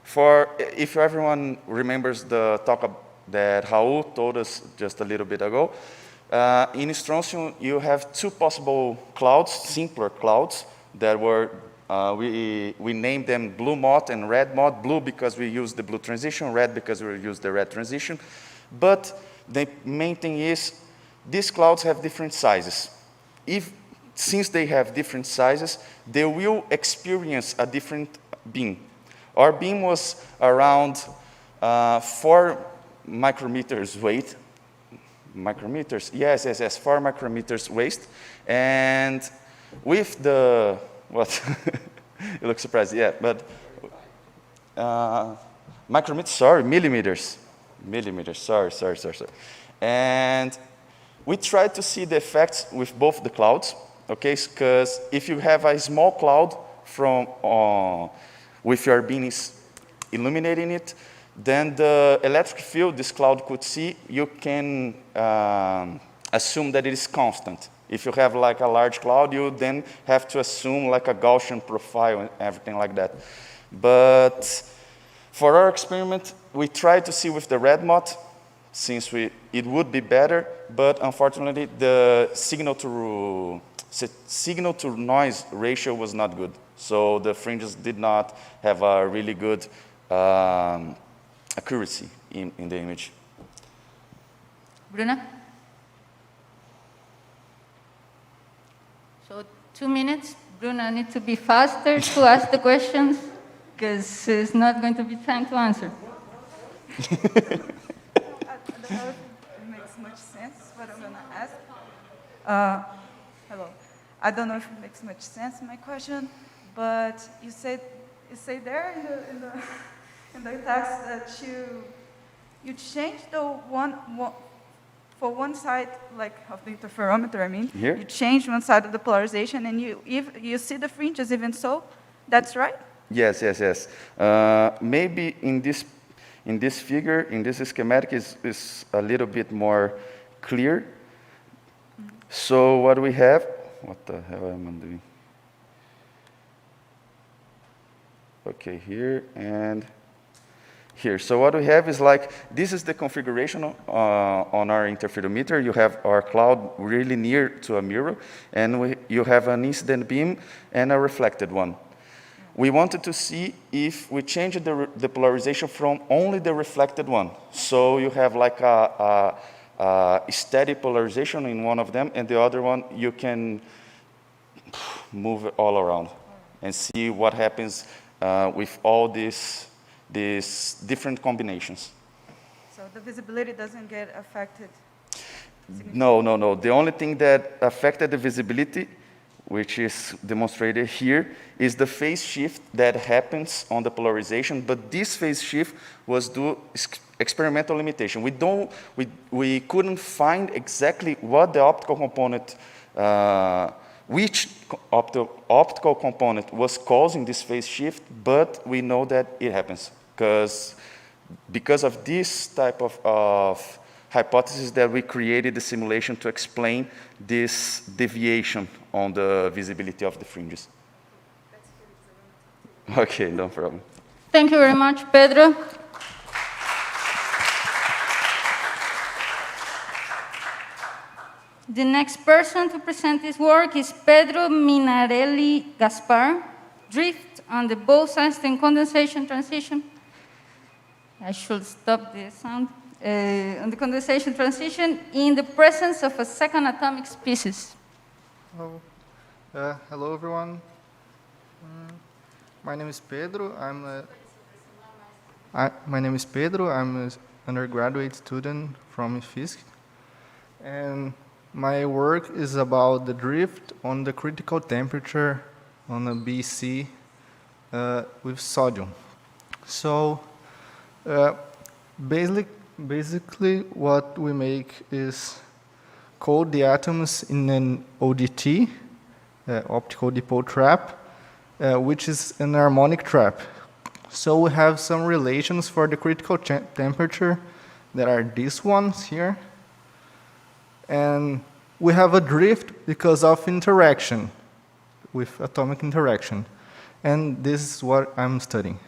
If everyone remembers the talk that Raul told us just a little bit ago, in strontium you have two possible clouds, simpler clouds, that were, we named them blue mott and red mott. Blue because we use the blue transition, red because we use the red transition. But the main thing is, these clouds have different sizes. Since they have different sizes, they will experience a different beam. Our beam was around 4 micrometers weight. Micrometers? Yes, 4 micrometers weight. And with the, what? You look surprised, yeah, but micrometers, sorry, millimeters. Millimeters, sorry. And we tried to see the effects with both the clouds, okay? Because if you have a small cloud with your beam illuminating it, then the electric field this cloud could see, you can assume that it is constant. If you have like a large cloud, you then have to assume like a Gaussian profile and everything like that. But for our experiment, we tried to see with the red mott, since it would be better, but unfortunately the signal to noise ratio was not good. So the fringes did not have a really good accuracy in the image. Bruna? So 2 minutes. Bruna needs to be faster to ask the questions, because it's not going to be time to answer. I don't know if it makes much sense what I'm going to ask. Hello. I don't know if it makes much sense, my question, but you say there in the text that you changed the for one side, like of the interferometer, I mean, Here? You changed one side of the polarization, and you see the fringes even so. That's right? Yes. Maybe in this figure, in this schematic, is a little bit more clear. Mm-hmm. So what we have, what the hell am I doing? Okay, here and here. So what we have is like, this is the configuration on our interferometer. You have our cloud really near to a mirror, and you have an incident beam and a reflected one. We wanted to see if we changed the polarization from only the reflected one. So you have like a steady polarization in one of them, and the other one you can move it all around and see what happens with all these different combinations. So the visibility doesn't get affected? No. The only thing that affected the visibility which is demonstrated here, is the phase shift that happens on the polarization, but this phase shift was due experimental limitation. We couldn't find exactly what the optical component, which optical component was causing this phase shift, but we know that it happens because of this type of hypothesis that we created the simulation to explain this deviation on the visibility of the fringes. Okay, no problem. Thank you very much, Pedro. The next person to present his work is Pedro Minarelli Gaspar, drift on the Bose-Einstein condensation transition. I should stop the sound. On the condensation transition in the presence of a second atomic species. Hello, everyone. My name is Pedro. I'm an undergraduate student from IFSC, and my work is about the drift on the critical temperature on a BC with sodium. So, basically, what we make is coat the atoms in an ODT, optical dipole trap, which is an harmonic trap. So we have some relations for the critical temperature that are these ones here. And we have a drift because of interaction, with atomic interaction. And this is what I'm studying.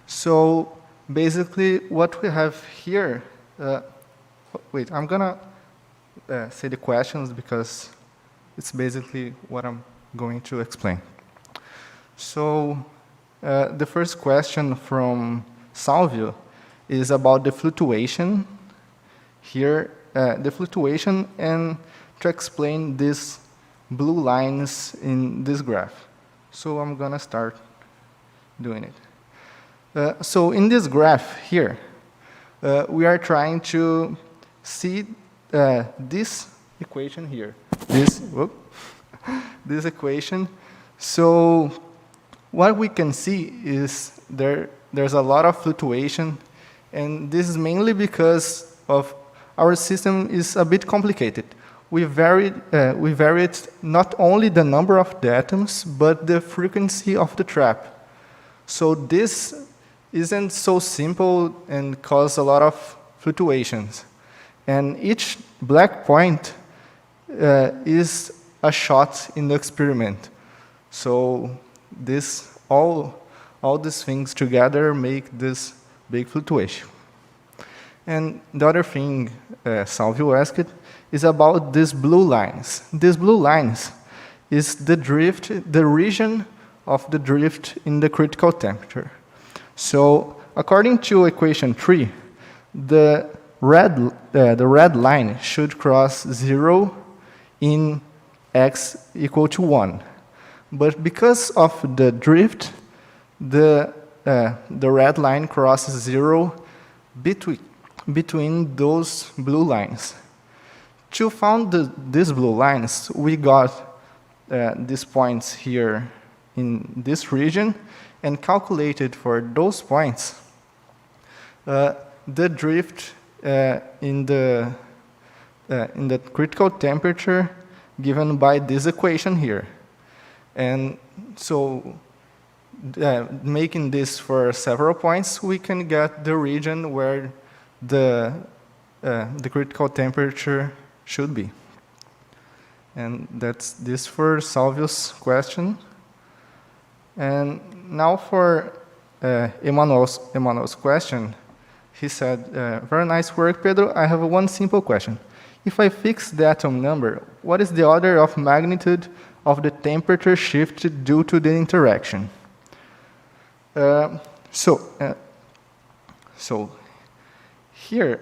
So basically, what we have here, wait, I'm gonna say the questions because it's basically what I'm going to explain. So the first question from Salvio is about the fluctuation here, the fluctuation, and to explain these blue lines in this graph. So I'm gonna start doing it. So in this graph here, we are trying to see this equation here, this equation. So what we can see is there's a lot of fluctuation, and this is mainly because of our system is a bit complicated. We varied not only the number of the atoms, but the frequency of the trap. So this isn't so simple and cause a lot of fluctuations. And each black point is a shot in the experiment. So this, all these things together make this big fluctuation. And the other thing Salvio asked is about these blue lines. These blue lines is the drift, the region of the drift in the critical temperature. So according to equation 3, the red line should cross 0 in x equal to 1. But because of the drift, the red line crosses 0 between those blue lines. To find these blue lines, we got these points here in this region and calculated for those points the drift in the critical temperature given by this equation here. And so making this for several points, we can get the region where the critical temperature should be. And that's this for Salvio's question. And now for Emmanuel's question. He said, very nice work, Pedro. I have one simple question. If I fix the atom number, what is the order of magnitude of the temperature shift due to the interaction? So here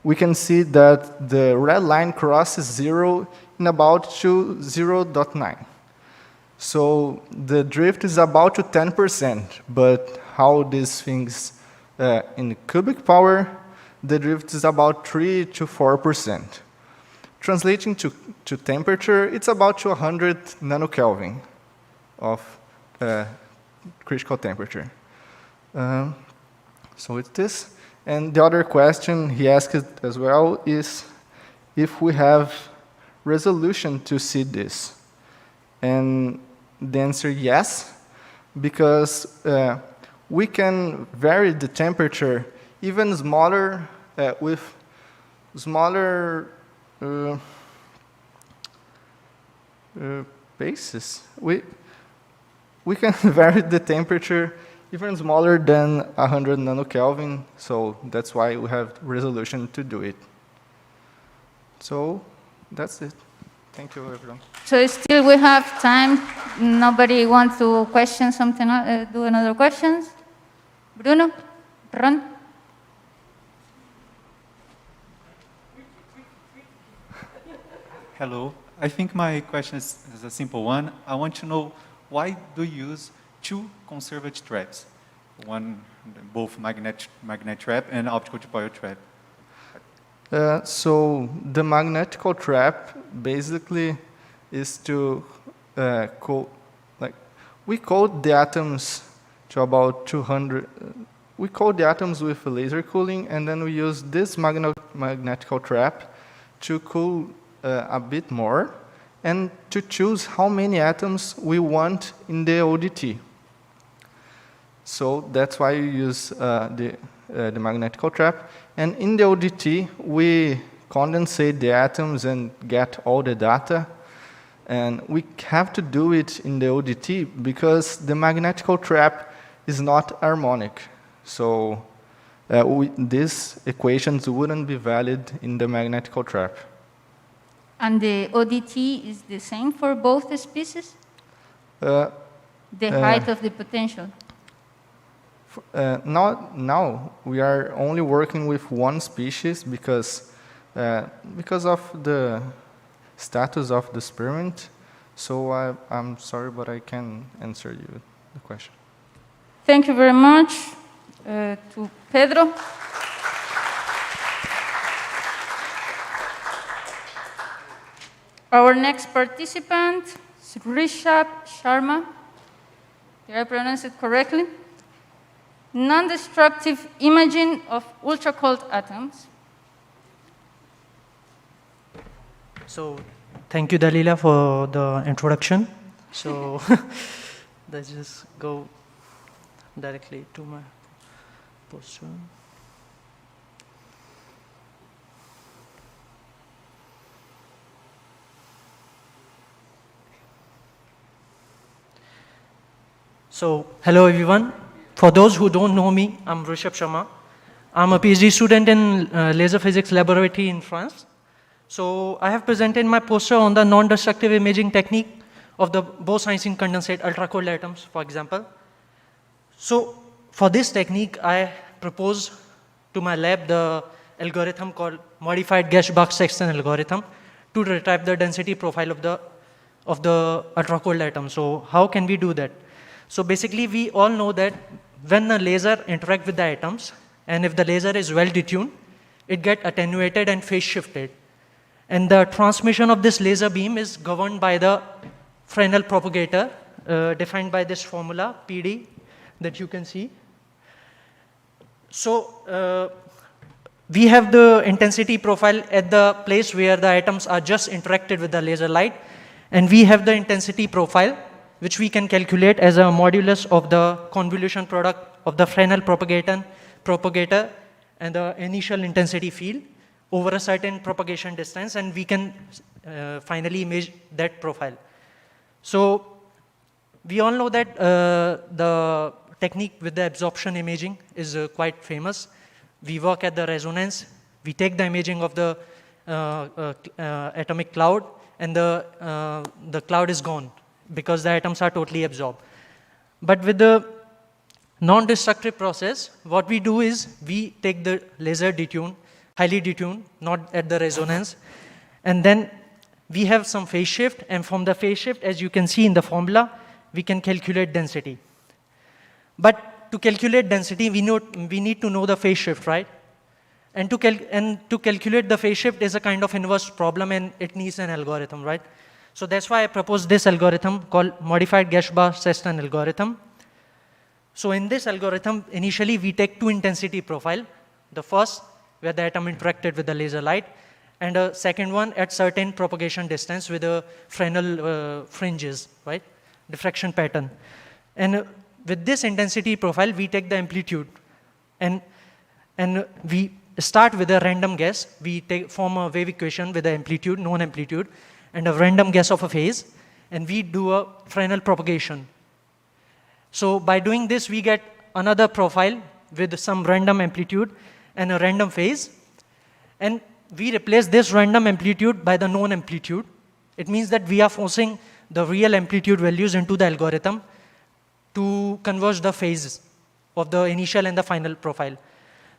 we can see that the red line crosses 0 in about 0.9. So the drift is about to 10%, but how these things in cubic power, the drift is about 3 to 4%. translating to temperature, it's about 200 nanokelvin of critical temperature. So it's this. And the other question he asked as well is if we have resolution to see this. And the answer yes, because we can vary the temperature even smaller with smaller bases. We can vary the temperature even smaller than 100 nanokelvin, so that's why we have resolution to do it. So that's it. Thank you, everyone. So still we have time. Nobody wants to question something, do another questions? Bruno, Ron? Hello. I think my question is a simple one. I want to know why do you use two conservative traps? One, both magnet trap and optical dipole trap. So the magnetical trap basically is to we code the atoms to about 200. We code the atoms with laser cooling, and then we use this magnetical trap to cool a bit more and to choose how many atoms we want in the ODT. So that's why we use the magnetical trap. And in the ODT, we condensate the atoms and get all the data. And we have to do it in the ODT because the magnetical trap is not harmonic. So these equations wouldn't be valid in the magnetical trap. And the ODT is the same for both the species? The height of the potential? Now we are only working with one species because of the status of the experiment. So I'm sorry, but I can answer you the question. Thank you very much to Pedro. Our next participant is Rishabh Sharma. Did I pronounce it correctly? Non-destructive imaging of ultra-cold atoms. So, thank you, Dalila, for the introduction. So, let's just go directly to my poster. So, hello everyone. For those who don't know me, I'm Rishabh Sharma. I'm a PhD student in laser physics laboratory in France. So, I have presented my poster on the non-destructive imaging technique of the Bose-Einstein condensate ultra-cold atoms, for example. So, for this technique, I proposed to my lab the algorithm called modified Gershbach-Sexton algorithm to retrieve the density profile of the ultra-cold atom. So, how can we do that? So basically, we all know that when a laser interacts with the atoms, and if the laser is well detuned, it gets attenuated and phase shifted. And the transmission of this laser beam is governed by the Fresnel propagator, defined by this formula, PD, that you can see. So we have the intensity profile at the place where the atoms are just interacted with the laser light, and we have the intensity profile which we can calculate as a modulus of the convolution product of the Fresnel propagator and the initial intensity field over a certain propagation distance, and we can finally image that profile. So we all know that the technique with the absorption imaging is quite famous. We work at the resonance. We take the imaging of the atomic cloud, and the cloud is gone, because the atoms are totally absorbed. But with the non-destructive process, what we do is we take the laser detuned, highly detuned, not at the resonance, and then we have some phase shift, and from the phase shift, as you can see in the formula, we can calculate density. But to calculate density, we need to know the phase shift, right? And to calculate the phase shift is a kind of inverse problem, and it needs an algorithm, right? So that's why I proposed this algorithm called modified Gershba-Seston algorithm. So in this algorithm, initially we take two intensity profile. The first, where the atom interacted with the laser light, and a second one at certain propagation distance with the Fresnel fringes, right? Diffraction pattern. And with this intensity profile, we take the amplitude, and we start with a random guess. We form a wave equation with the amplitude, known amplitude, and a random guess of a phase, and we do a Fresnel propagation. So by doing this, we get another profile with some random amplitude and a random phase, and we replace this random amplitude by the known amplitude. It means that we are forcing the real amplitude values into the algorithm to converge the phases of the initial and the final profile.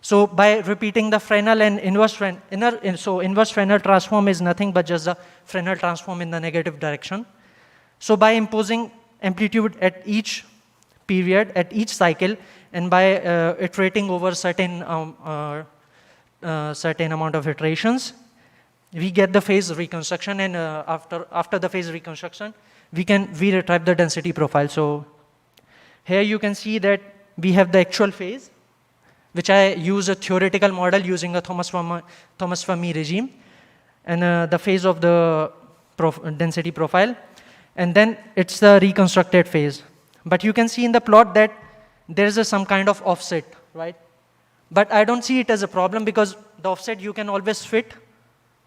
So by repeating the Fresnel and inverse Fresnel transform is nothing but just the Fresnel transform in the negative direction. So by imposing amplitude at each period, at each cycle, and by iterating over certain amount of iterations, we get the phase reconstruction, and after the phase reconstruction, we retrieve the density profile. So here you can see that we have the actual phase, which I use a theoretical model using a Thomas Fermi regime, and the phase of the density profile, and then it's the reconstructed phase. But you can see in the plot that there is some kind of offset, right? But I don't see it as a problem, because the offset you can always fit,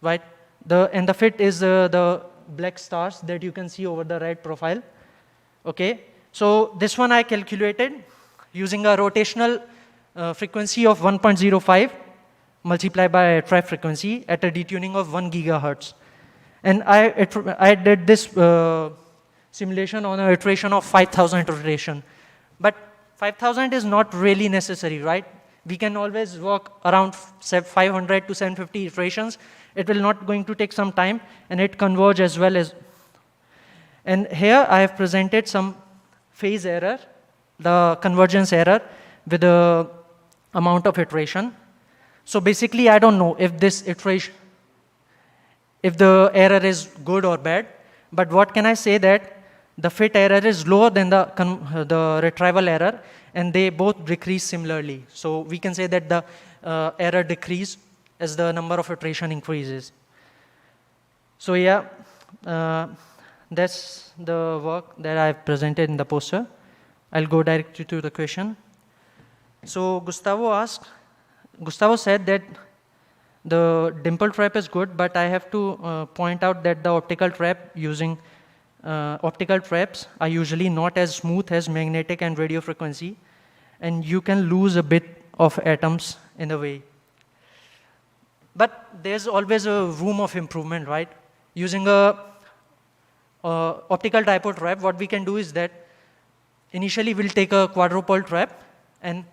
right? And the fit is the black stars that you can see over the red profile. Okay, so this one I calculated using a rotational frequency of 1.05 multiplied by trap frequency at a detuning of 1 gigahertz. And I did this simulation on an iteration of 5,000 iteration. But 5,000 is not really necessary, right? We can always work around 500 to 750 iterations. It will not going to take some time, and it converge as well as. And here I have presented some phase error, the convergence error with the amount of iteration. So basically, I don't know if this iteration, if the error is good or bad, but what can I say that the fit error is lower than the retrieval error, and they both decrease similarly. So we can say that the error decrease as the number of iteration increases. So yeah, that's the work that I've presented in the poster. I'll go directly to the question. So Gustavo said that the dimple trap is good, but I have to point out that the optical trap using optical traps are usually not as smooth as magnetic and radio frequency, and you can lose a bit of atoms in a way. But there's always a room of improvement, right? Using a optical dipole trap, what we can do is that initially we'll take a quadrupole trap, and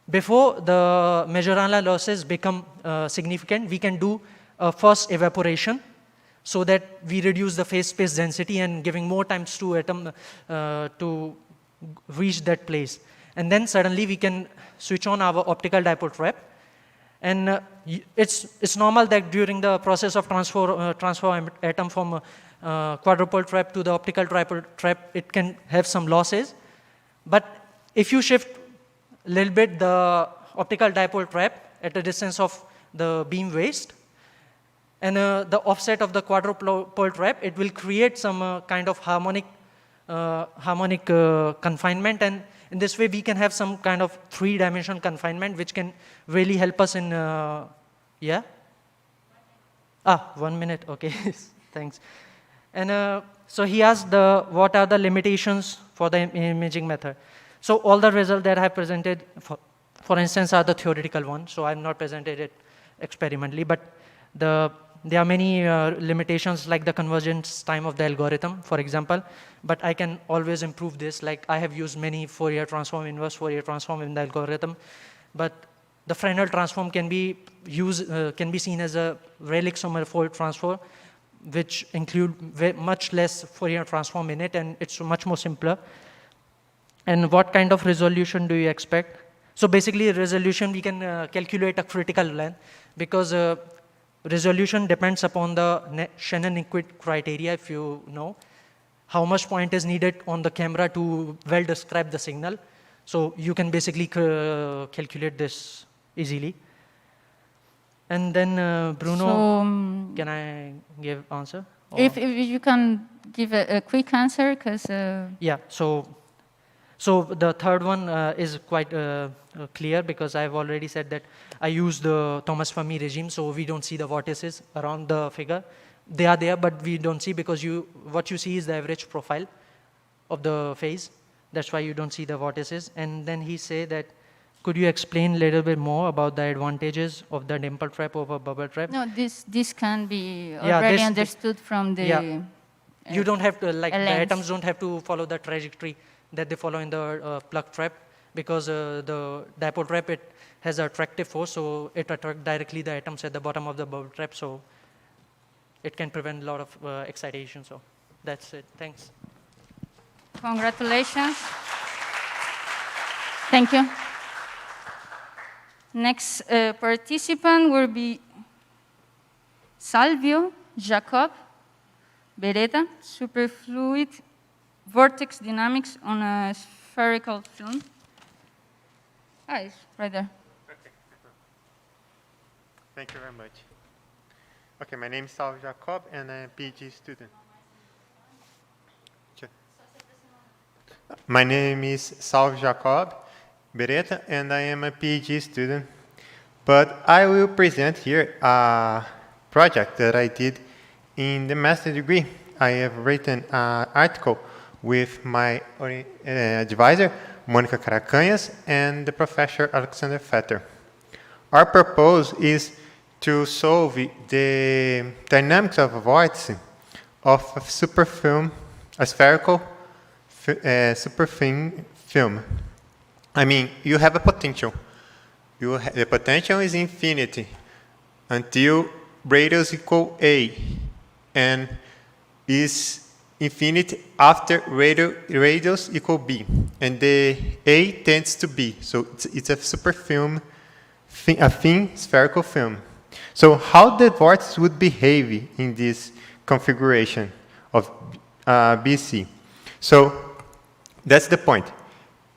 before the Majorana losses become significant, we can do a first evaporation so that we reduce the phase space density and giving more times to atom to reach that place. And then suddenly we can switch on our optical dipole trap. And it's normal that during the process of transfer atom from quadrupole trap to the optical dipole trap, it can have some losses. But if you shift a little bit the optical dipole trap at a distance of the beam waist, and the offset of the quadrupole trap, it will create some kind of harmonic confinement, and in this way we can have some kind of 3-dimensional confinement, which can really help us in, yeah? 1 minute, okay, thanks. And so he asked what are the limitations for the imaging method. So all the results that I have presented, for instance, are the theoretical ones, so I have not presented it experimentally, but there are many limitations, like the convergence time of the algorithm, for example, but I can always improve this. Like I have used many Fourier transform, inverse Fourier transform in the algorithm, but the Fresnel transform can be seen as a relic Sommerfeld transform, which include much less Fourier transform in it, and it's much more simpler. And what kind of resolution do you expect? So basically, resolution, we can calculate a critical length, because resolution depends upon the Shannon-Inquit criteria, if you know. How much point is needed on the camera to well describe the signal. So you can basically calculate this easily. And then Bruno, So, can I give answer? If you can give a quick answer, because... Yeah, so the third one is quite clear, because I've already said that I use the Thomas Fermi regime, so we don't see the vortices around the figure. They are there, but we don't see, because what you see is the average profile of the phase. That's why you don't see the vortices. And then he said that, could you explain a little bit more about the advantages of the dimple trap over bubble trap? No, this can be already understood from the... Yeah. You don't have to, like, the lens. atoms don't have to follow the trajectory that they follow in the plug trap, because the dipole trap, it has an attractive force, so it attracts directly the atoms at the bottom of the bubble trap, so it can prevent a lot of excitation. So that's it. Thanks. Congratulations. Thank you. Next participant will be Salvio Jacob Beretta, superfluid vortex dynamics on a spherical film. Ah, it's right there. Okay. Thank you very much. Okay, my name is Salvio Jacob, and I'm a PhD student. My name is Salvio Jacob Beretta, and I am a PhD student. But I will present here a project that I did in the master's degree. I have written an article with my advisor, Monica Caracanhas, and the professor, Alexander Fetter. Our purpose is to solve the dynamics of a vortex of a superfilm, a spherical superfilm film. I mean, you have a potential. The potential is infinity until radius equal A, and is infinite after radius equal B, and the A tends to B, so it's a superfilm, a thin spherical film. So how the vortex would behave in this configuration of BC? So that's the point.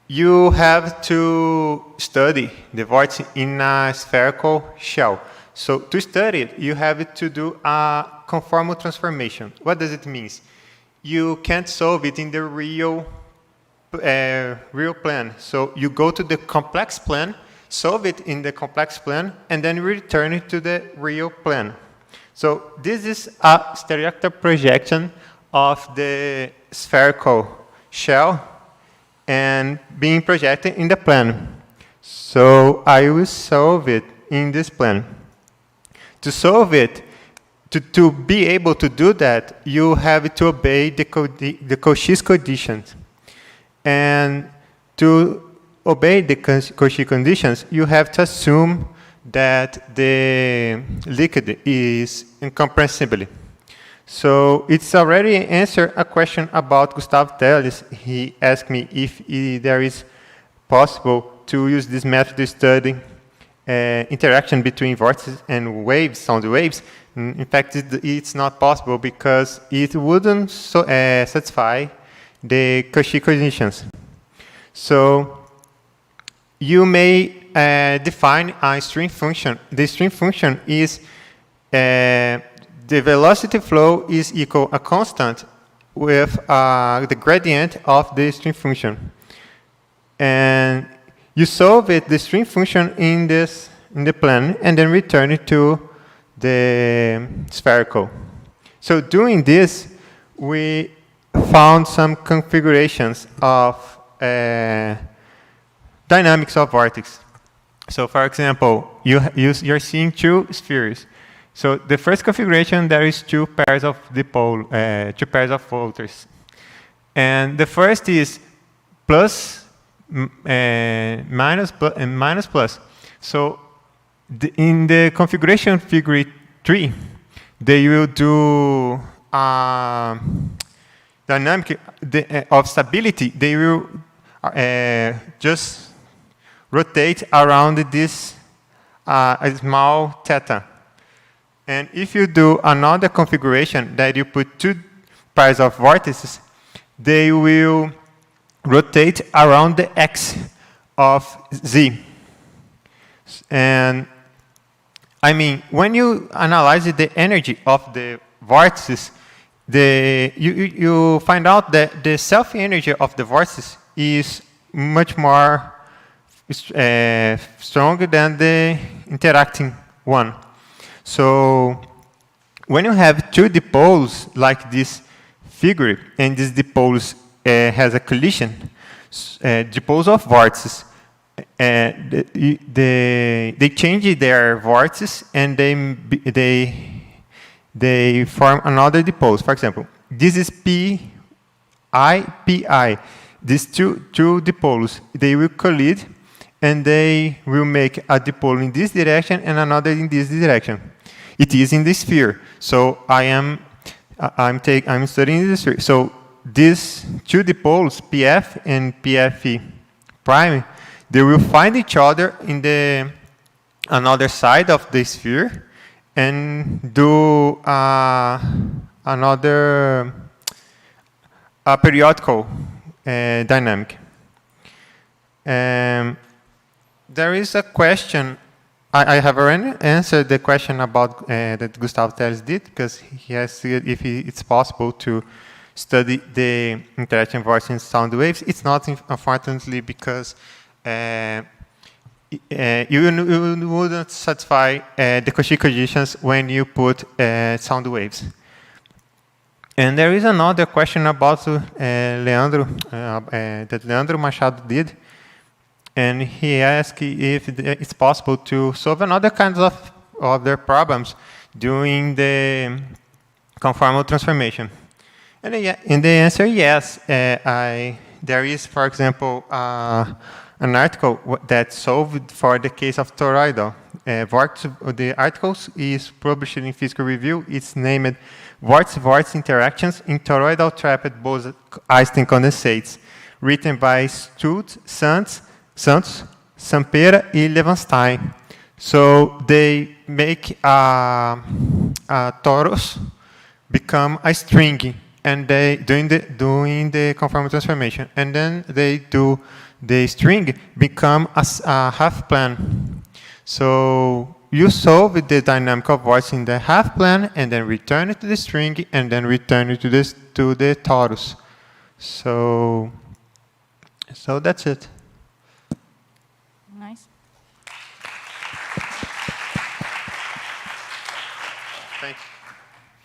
You have to study the vortex in a spherical shell. So to study it, you have to do a conformal transformation. What does it mean? You can't solve it in the real plane. So you go to the complex plane, solve it in the complex plane, and then return it to the real plane. So this is a stereoactive projection of the spherical shell and being projected in the plane. So I will solve it in this plane. To solve it, to be able to do that, you have to obey the Cauchy's conditions. And to obey the Cauchy conditions, you have to assume that the liquid is incompressible. So it's already answered a question about Gustavo Teles. He asked me if there is possible to use this method to study interaction between vortices and waves, sound waves. In fact, it's not possible because it wouldn't satisfy the Cauchy conditions. So you may define a string function. The string function is the velocity flow is equal a constant with the gradient of the string function. And you solve it, the string function in the plane, and then return it to the spherical. So doing this, we found some configurations of dynamics of vortex. So for example, you're seeing two spheres. So the first configuration, there is two pairs of dipole, two pairs of floaters. And the first is plus, minus, and minus plus. So in the configuration figure 3, they will do dynamic of stability. They will just rotate around this a small theta. And if you do another configuration that you put two pairs of vortices, they will rotate around the x of z. And I mean, when you analyze the energy of the vortices, you find out that the self-energy of the vortices is much more stronger than the interacting one. So when you have two dipoles like this figure, and this dipoles has a collision, dipoles of vortices, they change their vortices and they form another dipole. For example, this is pi. These two dipoles, they will collide and they will make a dipole in this direction and another in this direction. It is in the sphere. So I'm studying the sphere. So these two dipoles, PF and PFE prime, they will find each other in the another side of the sphere and do another periodical dynamic. There is a question. I have already answered the question about that Gustavo Teles did, because he asked if it's possible to study the interaction vortices in sound waves. It's not, unfortunately, because you wouldn't satisfy the Cauchy conditions when you put sound waves. And there is another question about Leandro, that Leandro Machado did. And he asked if it's possible to solve another kinds of other problems doing the conformal transformation. And the answer, yes. There is, for example, an article that solved for the case of toroidal. The article is published in Physical Review. It's named Vortice-Vortice Interactions in Toroidal Trapped Bose-Einstein Condensates, written by Stutz, Santos, Sampera, and Levenstein. So they make a torus become a string, and they doing the conformal transformation, and then they do the string become a half plane. So you solve the dynamic of vortices in the half plane, and then return it to the string, and then return it to the torus. So that's it. Nice.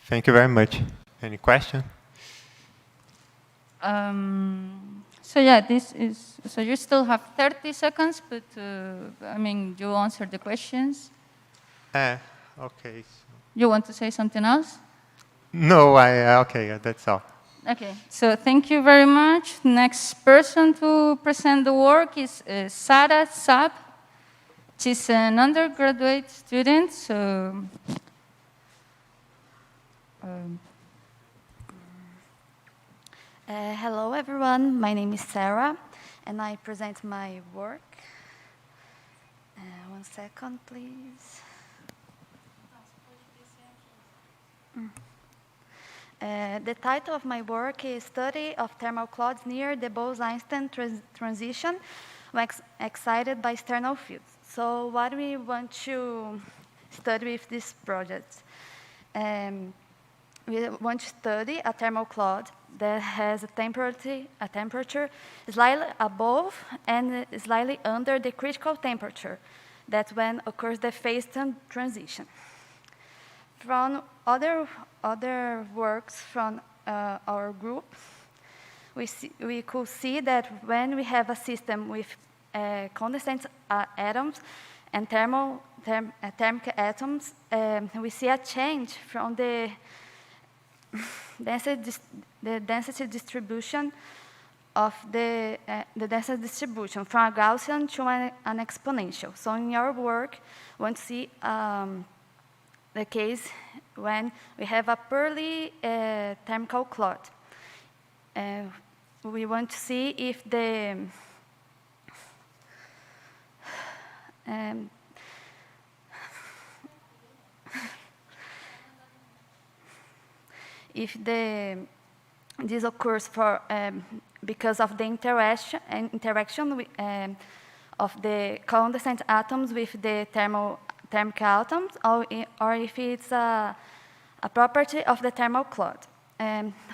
Thank you very much. Any question? So yeah, this is, so you still have 30 seconds, but I mean, you answered the questions. Okay. You want to say something else? No, okay, that's all. Okay, so thank you very much. Next person to present the work is Sarah Saab. She's an undergraduate student, so hello everyone, my name is Sarah and I present my work. 1 second, please. The title of my work is Study of Thermal Clouds near the Bose-Einstein transition when excited by external fields. So what we want to study with this project? We want to study a thermal cloud that has a temperature slightly above and slightly under the critical temperature. That's when occurs the phase transition. From other works from our group, we could see that when we have a system with condensate atoms and thermic atoms, we see a change from the density distribution of the density distribution from a Gaussian to an exponential. So in our work, we want to see the case when we have a purely thermal cloud. We want to see if the if this occurs because of the interaction of the condensate atoms with the thermic atoms, or if it's a property of the thermal cloud.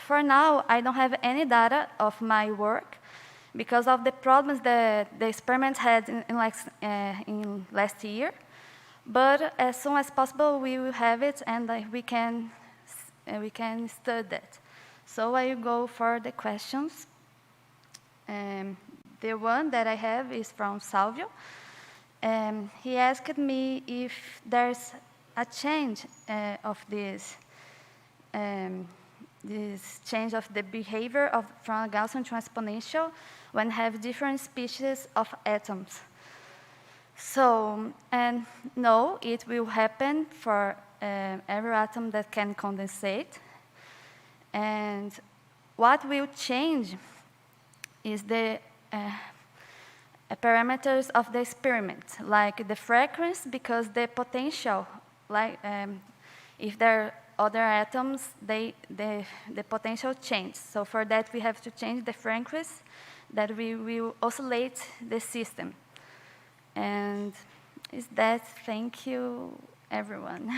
For now, I don't have any data of my work because of the problems that the experiment had in last year. But as soon as possible, we will have it, and we can study that. So I will go for the questions. The one that I have is from Salvio. He asked me if there's a change of this change of the behavior from a Gaussian to exponential when have different species of atoms. So, no, it will happen for every atom that can condensate. And what will change is the parameters of the experiment, like the frequency, because the potential, if there are other atoms, the potential changes. So for that, we have to change the frequency that we will oscillate the system. And is that, thank you, everyone.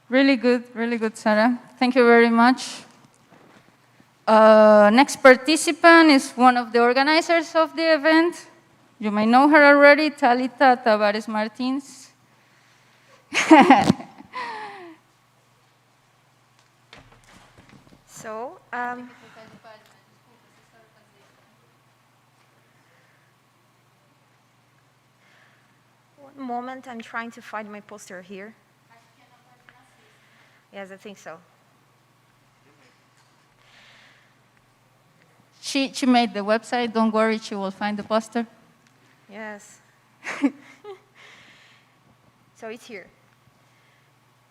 Really good, Sarah. Thank you very much. Next participant is one of the organizers of the event. You may know her already, Talita Tavares Martins. So, one moment, I'm trying to find my poster here. Yes, I think so. She made the website. Don't worry, she will find the poster. Yes. So it's here.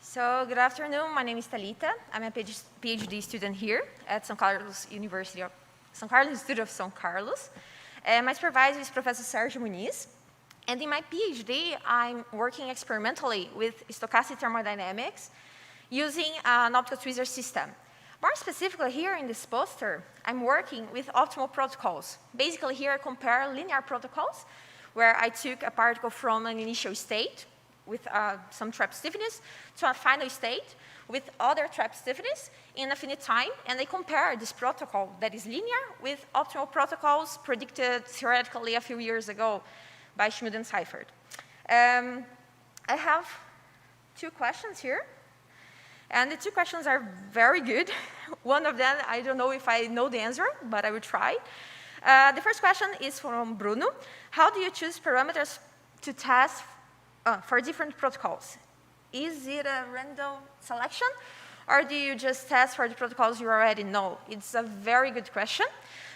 So good afternoon. My name is Talita. I'm a PhD student here at São Carlos Institute of São Carlos. My supervisor is Professor Sergio Muniz. And in my PhD, I'm working experimentally with stochastic thermodynamics using an optical tweezer system. More specifically, here in this poster, I'm working with optimal protocols. Basically, here I compare linear protocols, where I took a particle from an initial state with some trap stiffness to a final state with other trap stiffness in a finite time, and I compare this protocol that is linear with optimal protocols predicted theoretically a few years ago by Schmid and Seifert. I have two questions here. And the two questions are very good. One of them, I don't know if I know the answer, but I will try. The first question is from Bruno. How do you choose parameters to test for different protocols? Is it a random selection, or do you just test for the protocols you already know? It's a very good question,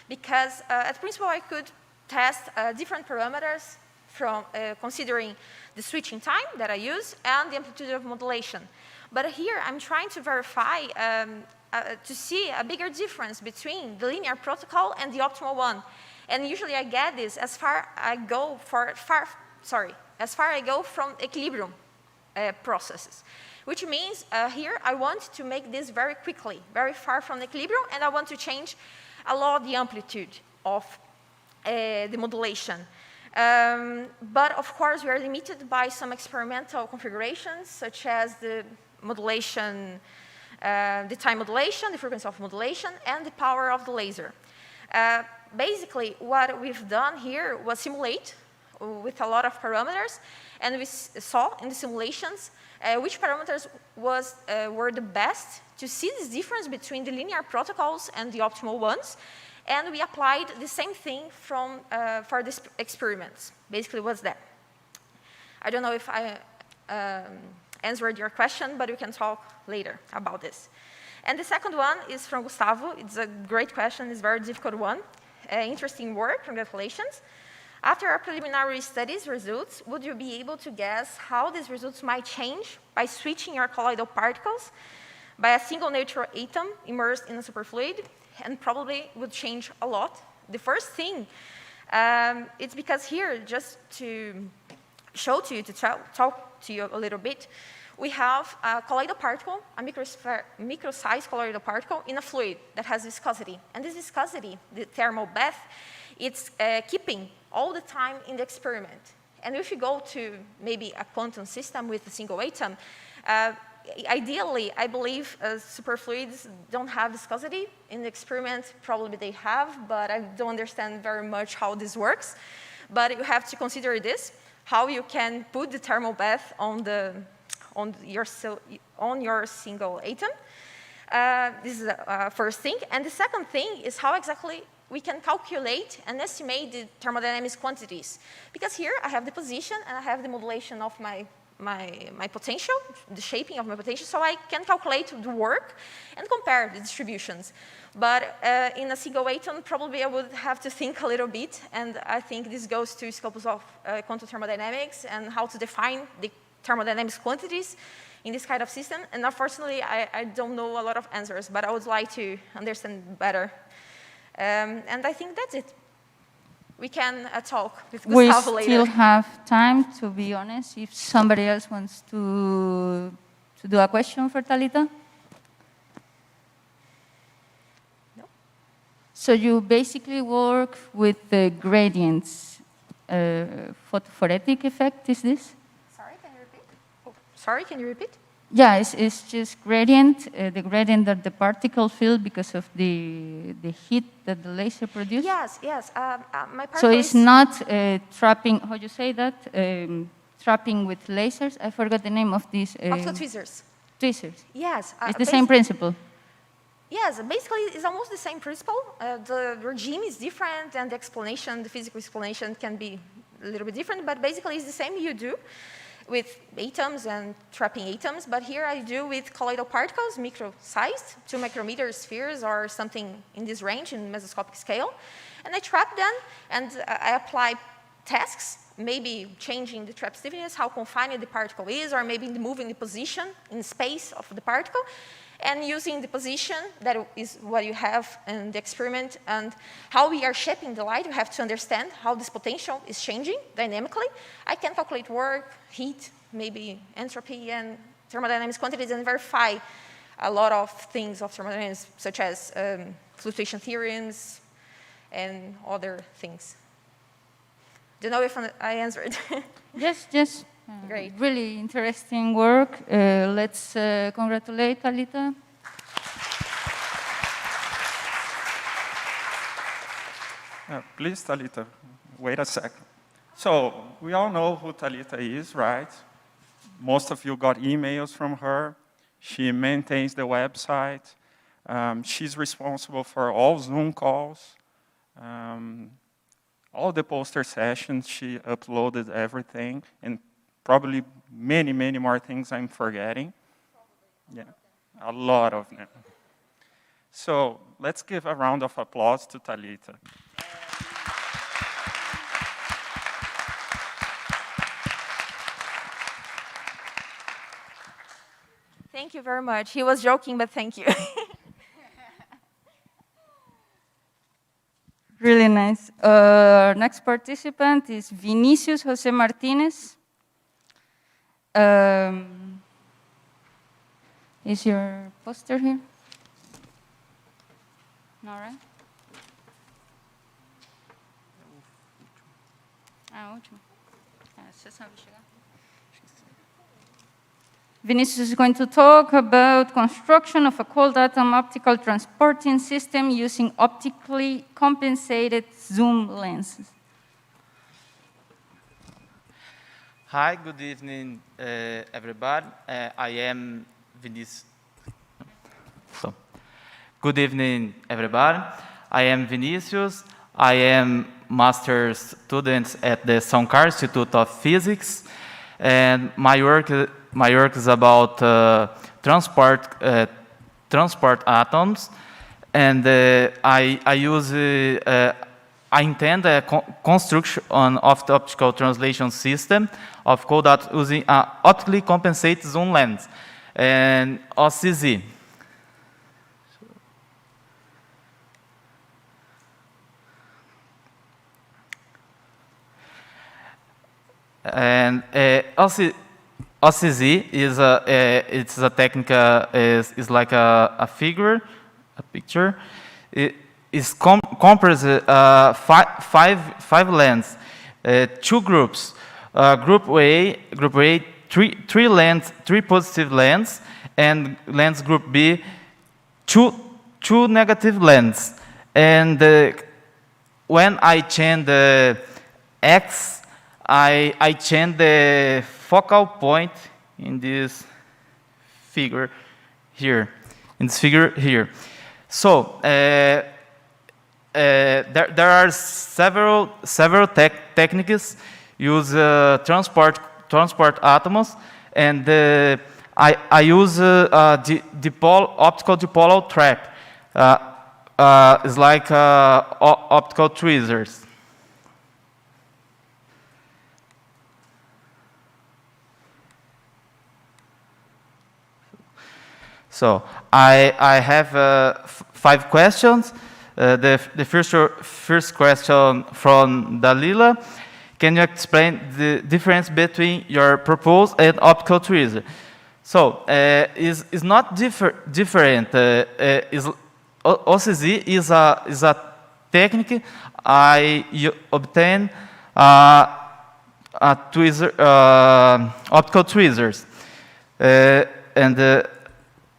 because at principle, I could test different parameters from considering the switching time that I use and the amplitude of modulation. But here, I'm trying to verify, to see a bigger difference between the linear protocol and the optimal one. And usually I get this as far I go from equilibrium processes. Which means here, I want to make this very quickly, very far from the equilibrium, and I want to change a lot the amplitude of the modulation. But of course, we are limited by some experimental configurations, such as the modulation, the time modulation, the frequency of modulation, and the power of the laser. Basically, what we've done here was simulate with a lot of parameters, and we saw in the simulations which parameters were the best to see this difference between the linear protocols and the optimal ones. And we applied the same thing for these experiments. Basically, what's that? I don't know if I answered your question, but we can talk later about this. And the second one is from Gustavo. It's a great question. It's a very difficult one. Interesting work. Congratulations. After our preliminary studies results, would you be able to guess how these results might change by switching your colloidal particles by a single neutral atom immersed in a superfluid, and probably would change a lot. The first thing, it's because here, just to show to you, to talk to you a little bit, we have a colloidal particle, a micro-sized colloidal particle in a fluid that has viscosity. And this viscosity, the thermal bath, it's keeping all the time in the experiment. And if you go to maybe a quantum system with a single atom, ideally, I believe superfluids don't have viscosity. In the experiment, probably they have, but I don't understand very much how this works. But you have to consider this, how you can put the thermal bath on your single atom. This is the first thing. And the second thing is how exactly we can calculate and estimate the thermodynamics quantities. Because here I have the position and I have the modulation of my potential, the shaping of my potential, so I can calculate the work and compare the distributions. But in a single atom, probably I would have to think a little bit, and I think this goes to scopes of quantum thermodynamics and how to define the thermodynamics quantities in this kind of system. And unfortunately, I don't know a lot of answers, but I would like to understand better. And I think that's it. We can talk with Gustavo later. We still have time, to be honest, if somebody else wants to do a question for Thalita. No. So you basically work with the gradients. Photophoretic effect, is this? Sorry, can you repeat? Oh, sorry, can you repeat? Yeah, it's just gradient, the gradient of the particle field because of the heat that the laser produces. Yes, yes. My particle so it's not trapping, how do you say that? Trapping with lasers? I forgot the name of these. Optical tweezers. Tweezers. Yes. It's the same principle. Yes, basically it's almost the same principle. The regime is different and the explanation, the physical explanation can be a little bit different, but basically it's the same you do with atoms and trapping atoms, but here I do with colloidal particles, micro-sized, 2 micrometer spheres or something in this range in mesoscopic scale. And I trap them and I apply tasks, maybe changing the trap stiffness, how confined the particle is, or maybe moving the position in space of the particle, and using the position, that is what you have in the experiment, and how we are shaping the light, you have to understand how this potential is changing dynamically. I can calculate work, heat, maybe entropy and thermodynamics quantities, and verify a lot of things of thermodynamics, such as fluctuation theorems and other things. Don't know if I answered. Yes. Great. Really interesting work. Let's congratulate Thalita. Please, Thalita, wait a second. So we all know who Thalita is, right? Most of you got emails from her. She maintains the website. She's responsible for all Zoom calls. All the poster sessions, she uploaded everything, and probably many, many more things I'm forgetting. Yeah, a lot of them. So let's give a round of applause to Thalita. Thank you very much. He was joking, but thank you. Really nice. Next participant is Vinicius Jose Martinez. Is your poster here? No, right? Último. Você sabe chegar. Vinicius is going to talk about construction of a cold atom optical transporting system using optically compensated zoom lenses. Hi, good evening, everybody. I am Vinicius. Good evening, everybody. I am Vinicius. I am master's student at the São Carlos Institute of Physics, and my work is about transport atoms, and I intend a construction of the optical translation system of cold atoms using an optically compensated zoom lens and OCZ. And OCZ is it's a technique is like a figure, a picture. It is composed five lands, two groups. Group A, three lands, three positive lands, and lands group B, two negative lands. And when I change the X, I change the focal point in this figure here, So there are several techniques use transport atoms, and I use optical dipole trap. It's like optical tweezers. So I have 5 questions. The first question from Dalila. Can you explain the difference between your proposed and optical tweezer? So is not different. OCZ is a technique I obtain optical tweezers. And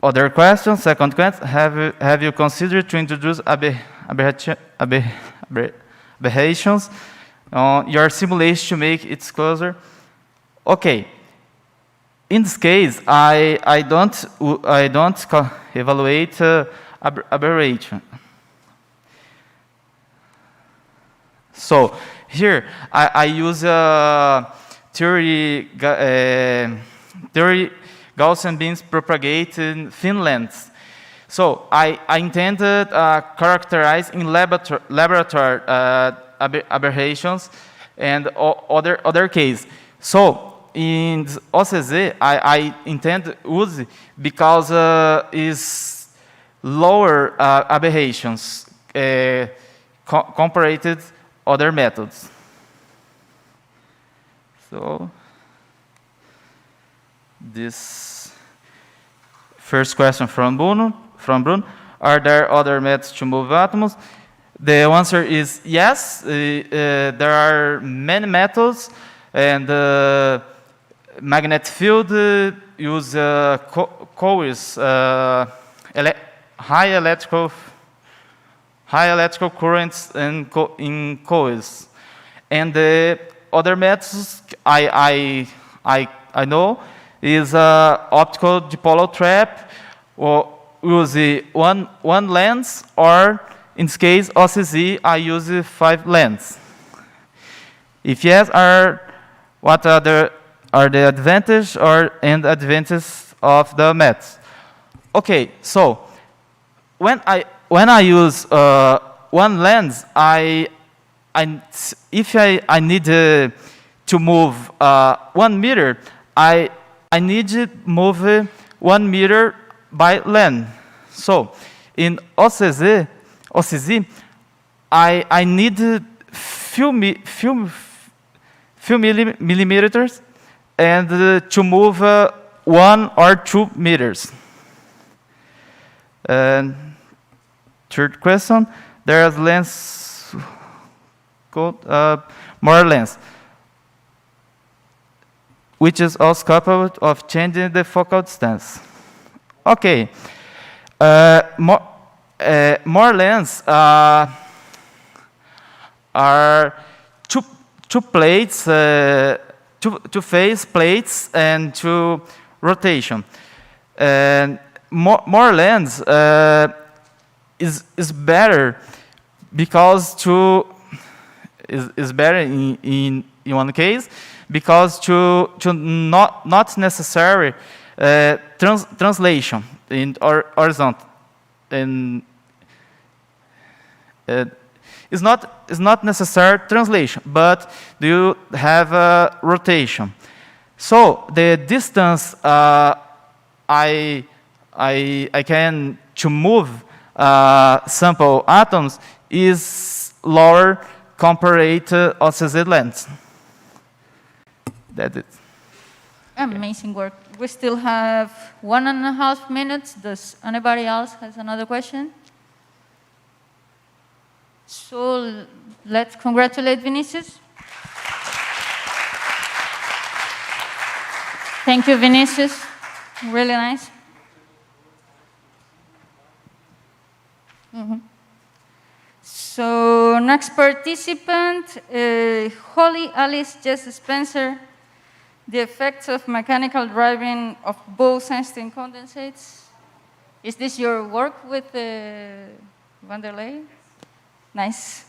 other question, second question, have you considered to introduce aberrations on your simulation to make it closer? Okay. In this case, I don't evaluate aberration. So here I use theory Gaussian beams propagate in thin lengths. So I intended characterize in laboratory aberrations and other case. So in OCZ, I intend use because is lower aberrations compared other methods. So this first question from Bruno. Are there other methods to move atoms? The answer is yes. There are many methods, and magnetic field use coils, high electrical currents in coils, and the other methods I know is optical dipole trap, or use one lens, or in this case OCZ I use 5 lenses. If yes, what are the advantages and advantages of the methods? Okay, so when I use one lens, if I need to move 1 meter, I need to move 1 meter by lens. So in OCZ I need few millimeters and to move 1 or 2 meters. And third question, there is lens called more lens, which is also capable of changing the focal distance. Okay, more lens are two plates, two phase plates, and 2 rotation. And more lens is better because is better in one case because to not necessary translation in horizontal, and it's not necessary translation, but you have a rotation. So the distance I can to move sample atoms is lower compared to OCZ lens. That's it. Amazing work. We still have 1.5 minutes. Does anybody else has another question? So let's congratulate Vinicius. Thank you, Vinicius. Really nice. So next participant, Holly Alice Jess Spencer, the effects of mechanical driving of Bose-Einstein condensates. Is this your work with Vanderlei? Nice.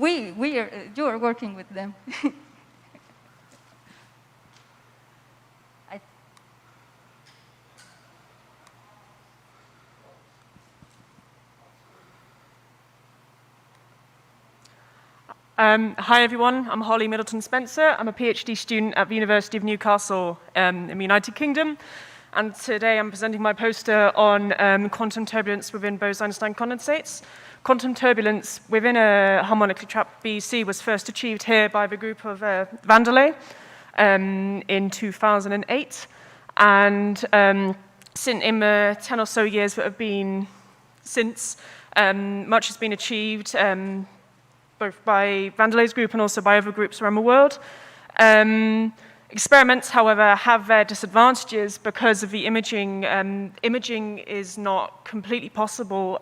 You are working with them. Hi everyone, I'm Holly Middleton Spencer. I'm a PhD student at the University of Newcastle in the United Kingdom. And today I'm presenting my poster on quantum turbulence within Bose-Einstein condensates. Quantum turbulence within a harmonically trapped BEC was first achieved here by the group of Vanderlei in 2008. And in the 10 or so years that have been since, much has been achieved both by Vanderlei's group and also by other groups around the world. Experiments, however, have their disadvantages because of the imaging. Imaging is not completely possible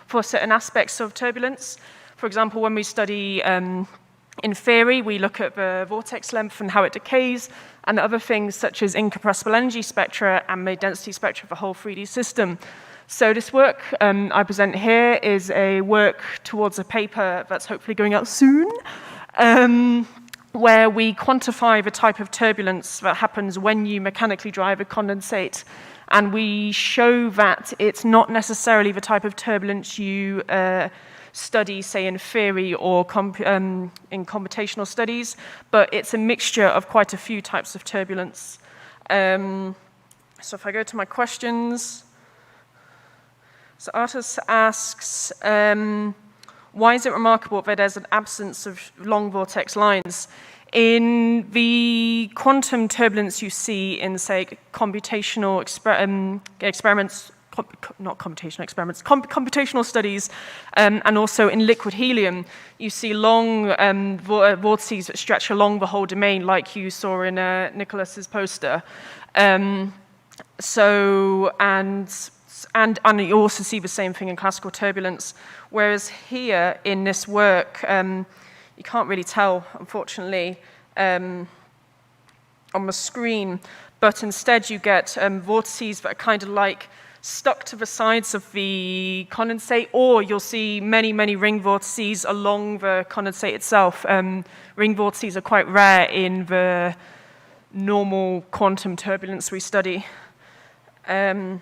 for certain aspects of turbulence. For example, when we study in theory, we look at the vortex length and how it decays, and other things such as incompressible energy spectra and the density spectra of the whole 3D system. So this work I present here is a work towards a paper that's hopefully going out soon, where we quantify the type of turbulence that happens when you mechanically drive a condensate. And we show that it's not necessarily the type of turbulence you study, say, in theory or in computational studies, but it's a mixture of quite a few types of turbulence. So if I go to my questions. So Artis asks, why is it remarkable that there's an absence of long vortex lines? In the quantum turbulence you see in, say, computational experiments, not computational experiments, computational studies, and also in liquid helium, you see long vortices that stretch along the whole domain, like you saw in Nicholas's poster. And you also see the same thing in classical turbulence. Whereas here in this work, you can't really tell, unfortunately, on the screen, but instead you get vortices that are kind of like stuck to the sides of the condensate, or you'll see many, many ring vortices along the condensate itself. Ring vortices are quite rare in the normal quantum turbulence we study. Parameters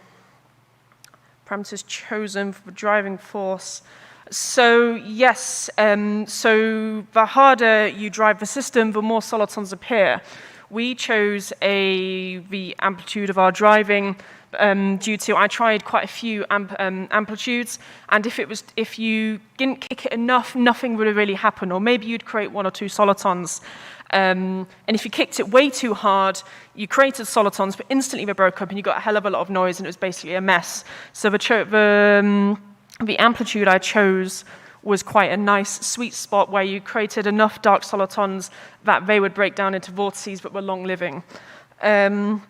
chosen for the driving force. So yes, so the harder you drive the system, the more solitons appear. We chose the amplitude of our driving due to, I tried quite a few amplitudes, and if you didn't kick it enough, nothing would really happen, or maybe you'd create 1 or 2 solitons. And if you kicked it way too hard, you created solitons, but instantly they broke up and you got a hell of a lot of noise and it was basically a mess. So the amplitude I chose was quite a nice sweet spot where you created enough dark solitons that they would break down into vortices but were long-living. And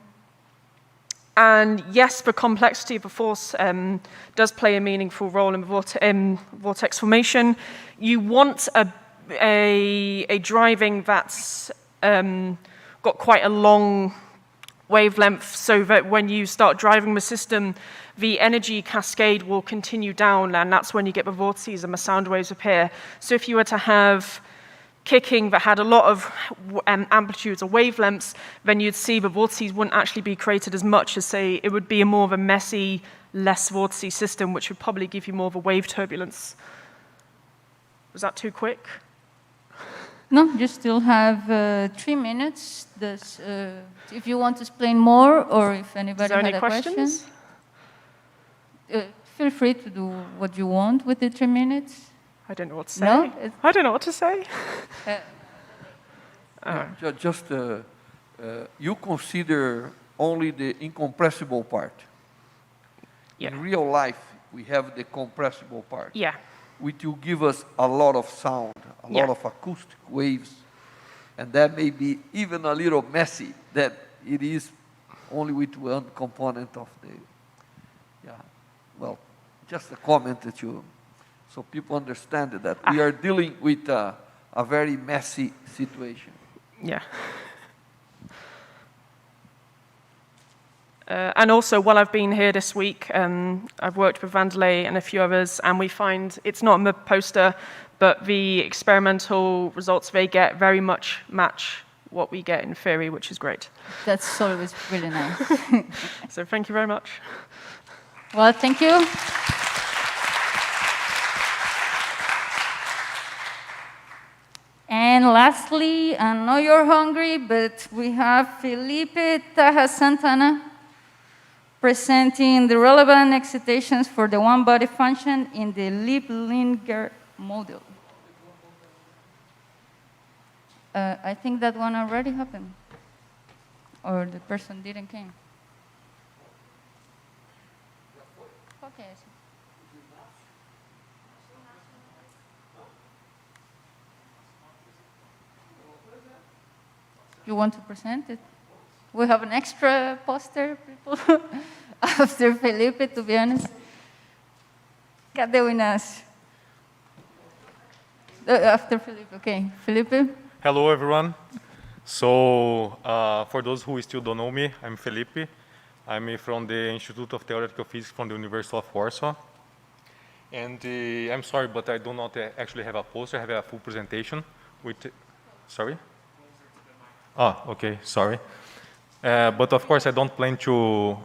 yes, the complexity of the force does play a meaningful role in vortex formation. You want a driving that's got quite a long wavelength, so that when you start driving the system, the energy cascade will continue down, and that's when you get the vortices and the sound waves appear. So if you were to have kicking that had a lot of amplitudes or wavelengths, then you'd see the vortices wouldn't actually be created as much as, say, it would be more of a messy, less vortice system, which would probably give you more of a wave turbulence. Was that too quick? No, you still have 3 minutes. If you want to explain more, or if anybody had a question, feel free to do what you want with the 3 minutes. I don't know what to say. No? I don't know what to say. You consider only the incompressible part. Yeah. In real life, we have the compressible part. Yeah. Which will give us a lot of sound, a lot of acoustic waves, and that may be even a little messy, that it is only with one component of the, well, just a comment that so people understand that we are dealing with a very messy situation. Yeah. And also, while I've been here this week, I've worked with Vandelay and a few others, and we find it's not in the poster, but the experimental results they get very much match what we get in theory, which is great. That's always really nice. So thank you very much. Well, thank you. And lastly, I know you're hungry, but we have Felipe Taja Santana presenting the relevant excitations for the one-body function in the Lieb-Lininger model. I think that one already happened, or the person didn't came. Okay. You want to present it? We have an extra poster, people, after Felipe, to be honest. Cadê o Inácio? After Felipe, okay. Felipe? Hello, everyone. So, for those who still don't know me, I'm Felipe. I'm from the Institute of Theoretical Physics from the University of Warsaw. And I'm sorry, but I do not actually have a poster. I have a full presentation with, sorry? Ah, okay, sorry. But of course, I do not plan to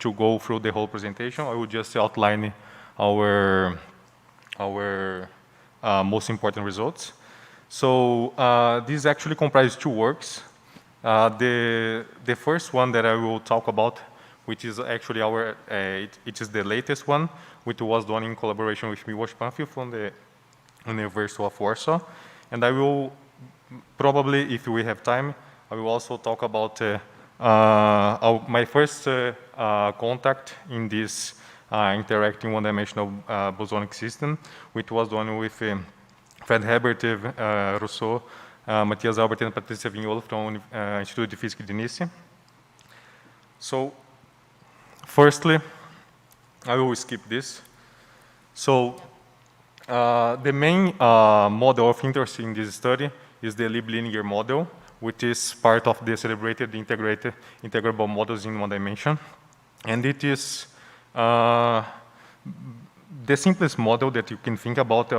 go through the whole presentation. I will just outline our most important results. So this actually comprises two works. The first one that I will talk about, which is actually it is the latest one, which was done in collaboration with Miłosz Panfil from the University of Warsaw. And I will probably, if we have time, I will also talk about my first contact in this interacting one-dimensional bosonic system, which was done with Fred Hebert, Rousseau, Matthias Albert, and Patricia Vignolo from Instituto de Física de Nice. So, firstly, I will skip this. So, the main model of interest in this study is the Lieb-Lininger model, which is part of the celebrated integrable models in one dimension. And it is the simplest model that you can think about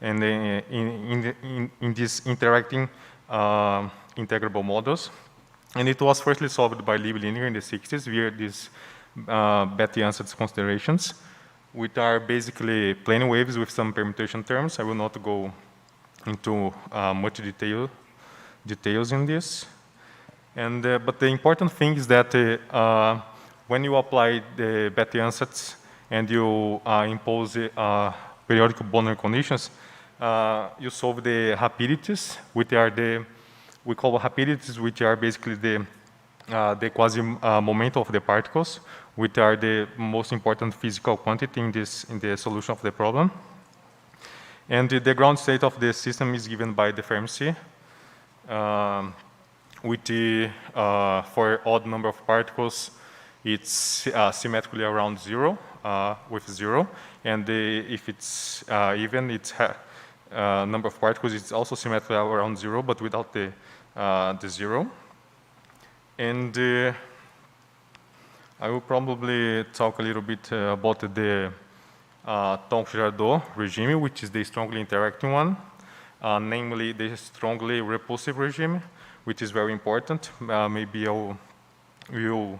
in these interacting integrable models. And it was firstly solved by Lieb-Lininger in the 60s via these Bethe-Ansatz considerations, which are basically plane waves with some permutation terms. I will not go into much details in this. And but the important thing is that when you apply the Bethe-Ansatz and you impose periodic boundary conditions, you solve the rapidities, which are we call rapidities, which are basically the quasi-momentum of the particles, which are the most important physical quantity in the solution of the problem. And the ground state of the system is given by the Fermi, which for odd number of particles, it's symmetrically around 0, with 0. And if it's even, it's number of particles, it's also symmetrically around 0, but without the 0. And I will probably talk a little bit about the Tonk-Jardot regime, which is the strongly interacting one, namely the strongly repulsive regime, which is very important. Maybe we'll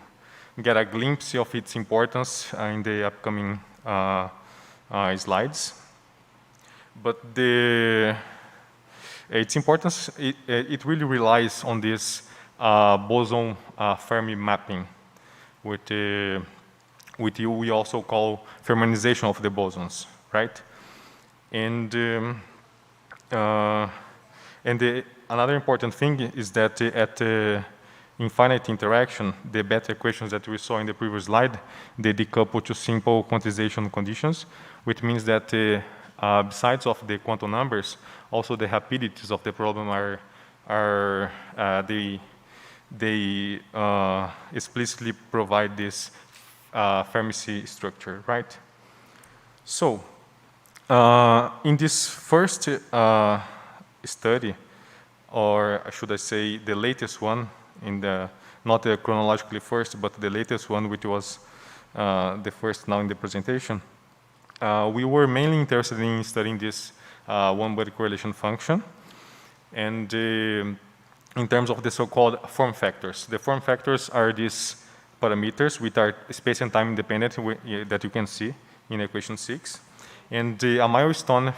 get a glimpse of its importance in the upcoming slides. But its importance, it really relies on this boson Fermi mapping, which we also call Fermatization of the bosons, right? And And another important thing is that at infinite interaction, the beta equations that we saw in the previous slide, they decouple to simple quantization conditions, which means that besides of the quantum numbers, also the rapidities of the problem they explicitly provide this Fermi structure, right? So in this first study, or should I say the latest one, not the chronologically first, but the latest one, which was the first now in the presentation, we were mainly interested in studying this one-body correlation function, and in terms of the so-called form factors. The form factors are these parameters which are space and time independent that you can see in equation 6. And a milestone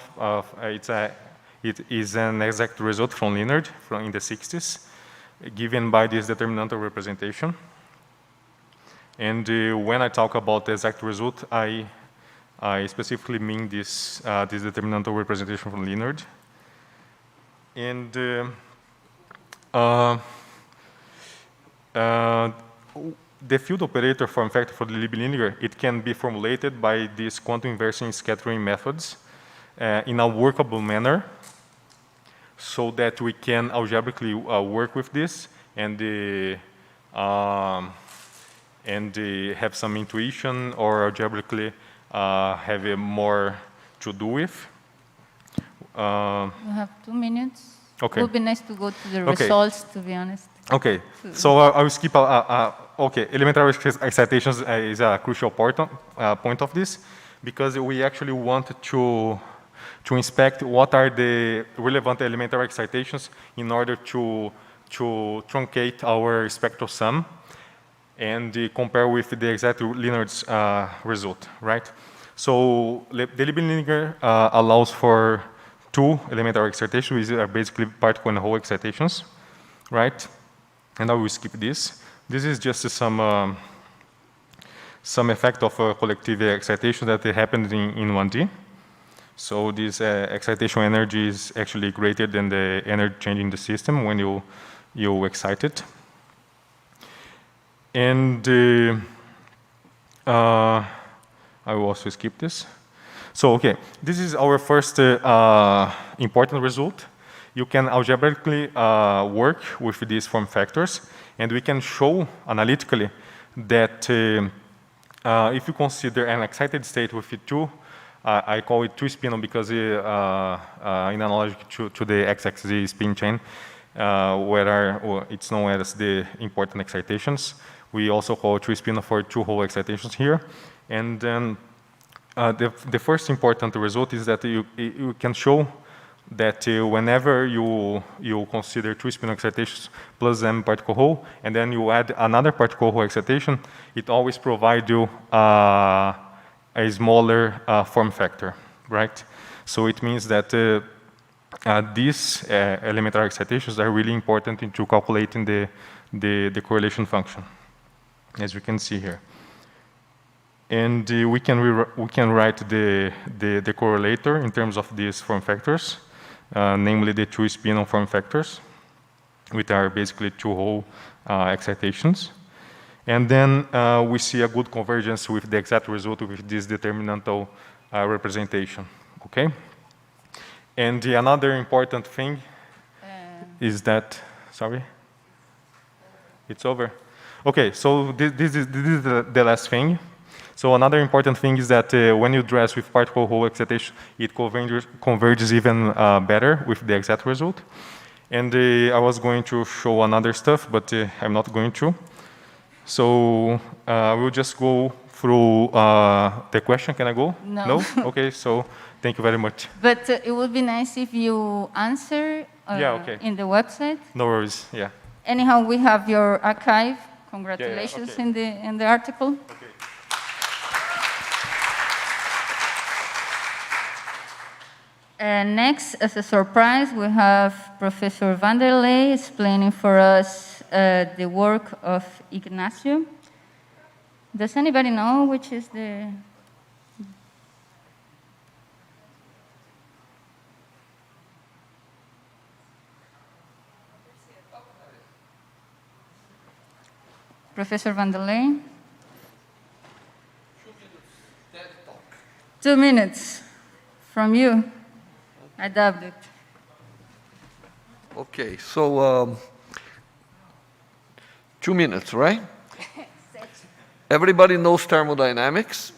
it is an exact result from Leonard in the 60s, given by this determinantal representation. And when I talk about the exact result, I specifically mean this determinantal representation from Leonard. And the field operator form factor for the Lieb-Linear, it can be formulated by these quantum inversing scattering methods in a workable manner, so that we can algebraically work with this and have some intuition, or algebraically have more to do with. We have 2 minutes. Okay. It would be nice to go to the results, to be honest. Okay, so I will skip. Okay, elementary excitations is a crucial point of this, because we actually want to inspect what are the relevant elementary excitations in order to truncate our spectral sum and compare with the exact Leonard's result, right? So the Lieb-Linear allows for 2 elementary excitations, which are basically particle and whole excitations, right? And I will skip this. This is just some effect of collective excitation that happened in 1D. So this excitation energy is actually greater than the energy change in the system when you excite it. And I will also skip this. So, okay, this is our first important result. You can algebraically work with these form factors, and we can show analytically that if you consider an excited state with 2, I call it 2 spinel because in analogy to the x-axis spin chain, it's known as the important excitations. We also call 2 spinel for 2 whole excitations here. And then the first important result is that you can show that whenever you consider 2 spinel excitations plus m particle whole, and then you add another particle whole excitation, it always provides you a smaller form factor, right? So it means that these elementary excitations are really important into calculating the correlation function, as you can see here. And we can write the correlator in terms of these form factors, namely the 2 spinel form factors, which are basically 2 whole excitations. And then we see a good convergence with the exact result with this determinantal representation, okay? And another important thing is that, sorry? It's over. Okay, so this is the last thing. So another important thing is that when you dress with particle whole excitation, it converges even better with the exact result. And I was going to show another stuff, but I'm not going to. So we'll just go through the question. Can I go? No. No? Okay, so thank you very much. But it would be nice if you answer in the website. No worries, yeah. Anyhow, we have your archive. Congratulations in the article. Okay. Next, as a surprise, we have Professor Vanderlei explaining for us the work of Ignacio. Does anybody know which is the... Professor Van der Leen. 2 minutes from you. I dubbed it. Okay, so 2 minutes, right? Everybody knows thermodynamics,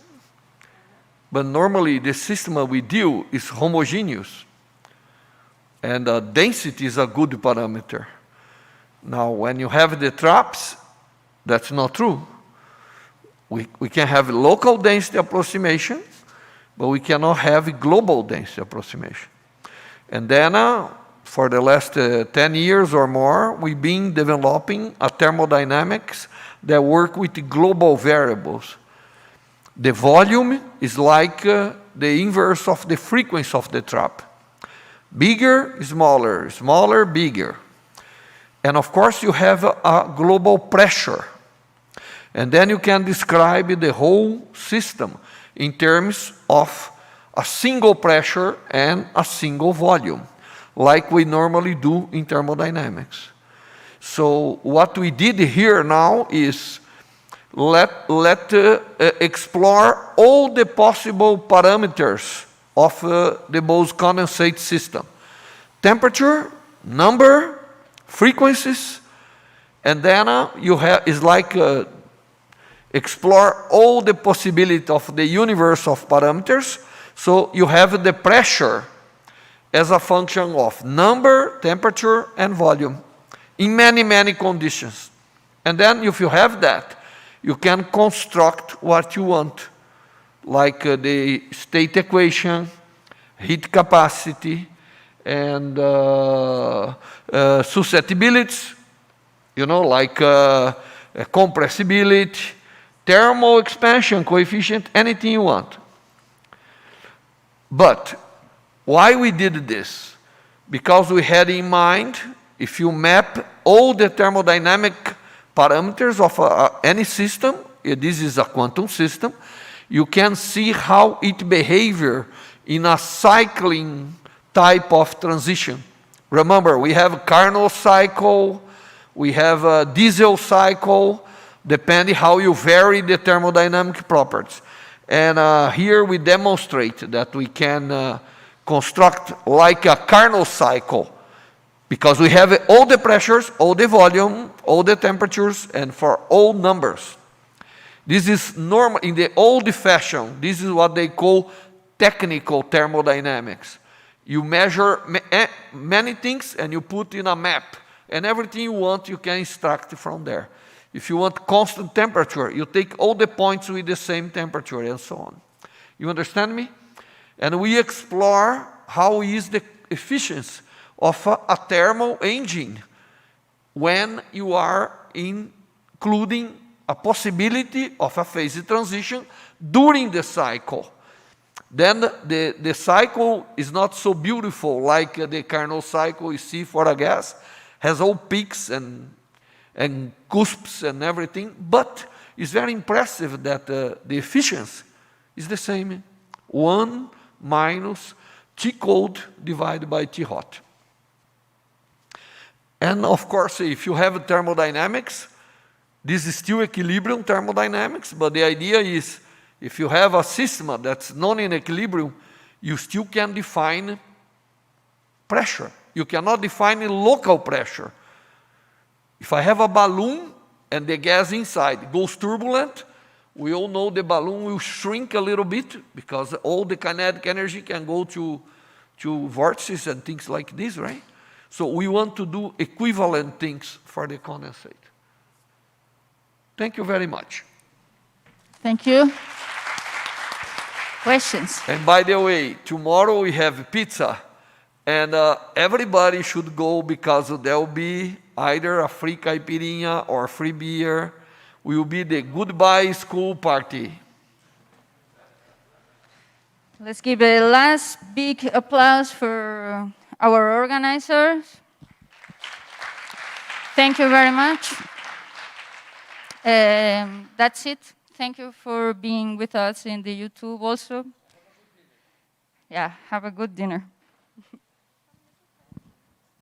but normally the system we deal is homogeneous, and density is a good parameter. Now, when you have the traps, that's not true. We can have local density approximation, but we cannot have a global density approximation. And then, for the last 10 years or more, we've been developing a thermodynamics that work with the global variables. The volume is like the inverse of the frequency of the trap. Bigger, smaller, smaller, bigger. And of course, you have a global pressure. And then you can describe the whole system in terms of a single pressure and a single volume, like we normally do in thermodynamics. So what we did here now is explore all the possible parameters of the Bose-condensate system. Temperature, number, frequencies, and then it's like explore all the possibility of the universe of parameters. So you have the pressure as a function of number, temperature, and volume in many, many conditions. And then if you have that, you can construct what you want, like the state equation, heat capacity, and susceptibilities, you know, like compressibility, thermal expansion coefficient, anything you want. But why we did this? Because we had in mind, if you map all the thermodynamic parameters of any system, this is a quantum system, you can see how its behavior in a cycling type of transition. Remember, we have a Carnot cycle, we have a diesel cycle, depending how you vary the thermodynamic properties. And here we demonstrate that we can construct like a Carnot cycle, because we have all the pressures, all the volume, all the temperatures, and for all numbers. This is normal in the old fashion. This is what they call technical thermodynamics. You measure many things and you put in a map, and everything you want, you can extract from there. If you want constant temperature, you take all the points with the same temperature and so on. You understand me? And we explore how is the efficiency of a thermal engine when you are including a possibility of a phase transition during the cycle. Then the cycle is not so beautiful like the Carnot cycle you see for a gas, has all peaks and cusps and everything, but it's very impressive that the efficiency is the same. 1 minus T cold divided by T hot. And of course, if you have thermodynamics, this is still equilibrium thermodynamics, but the idea is if you have a system that's non in equilibrium, you still can define pressure. You cannot define a local pressure. If I have a balloon and the gas inside goes turbulent, we all know the balloon will shrink a little bit because all the kinetic energy can go to vortices and things like this, right? So we want to do equivalent things for the condensate. Thank you very much. Thank you. Questions? And by the way, tomorrow we have pizza, and everybody should go because there will be either a free caipirinha or free beer. We will be the goodbye school party. Let's give a last big applause for our organizers. Thank you very much. That's it. Thank you for being with us in the YouTube also. Yeah, have a good dinner.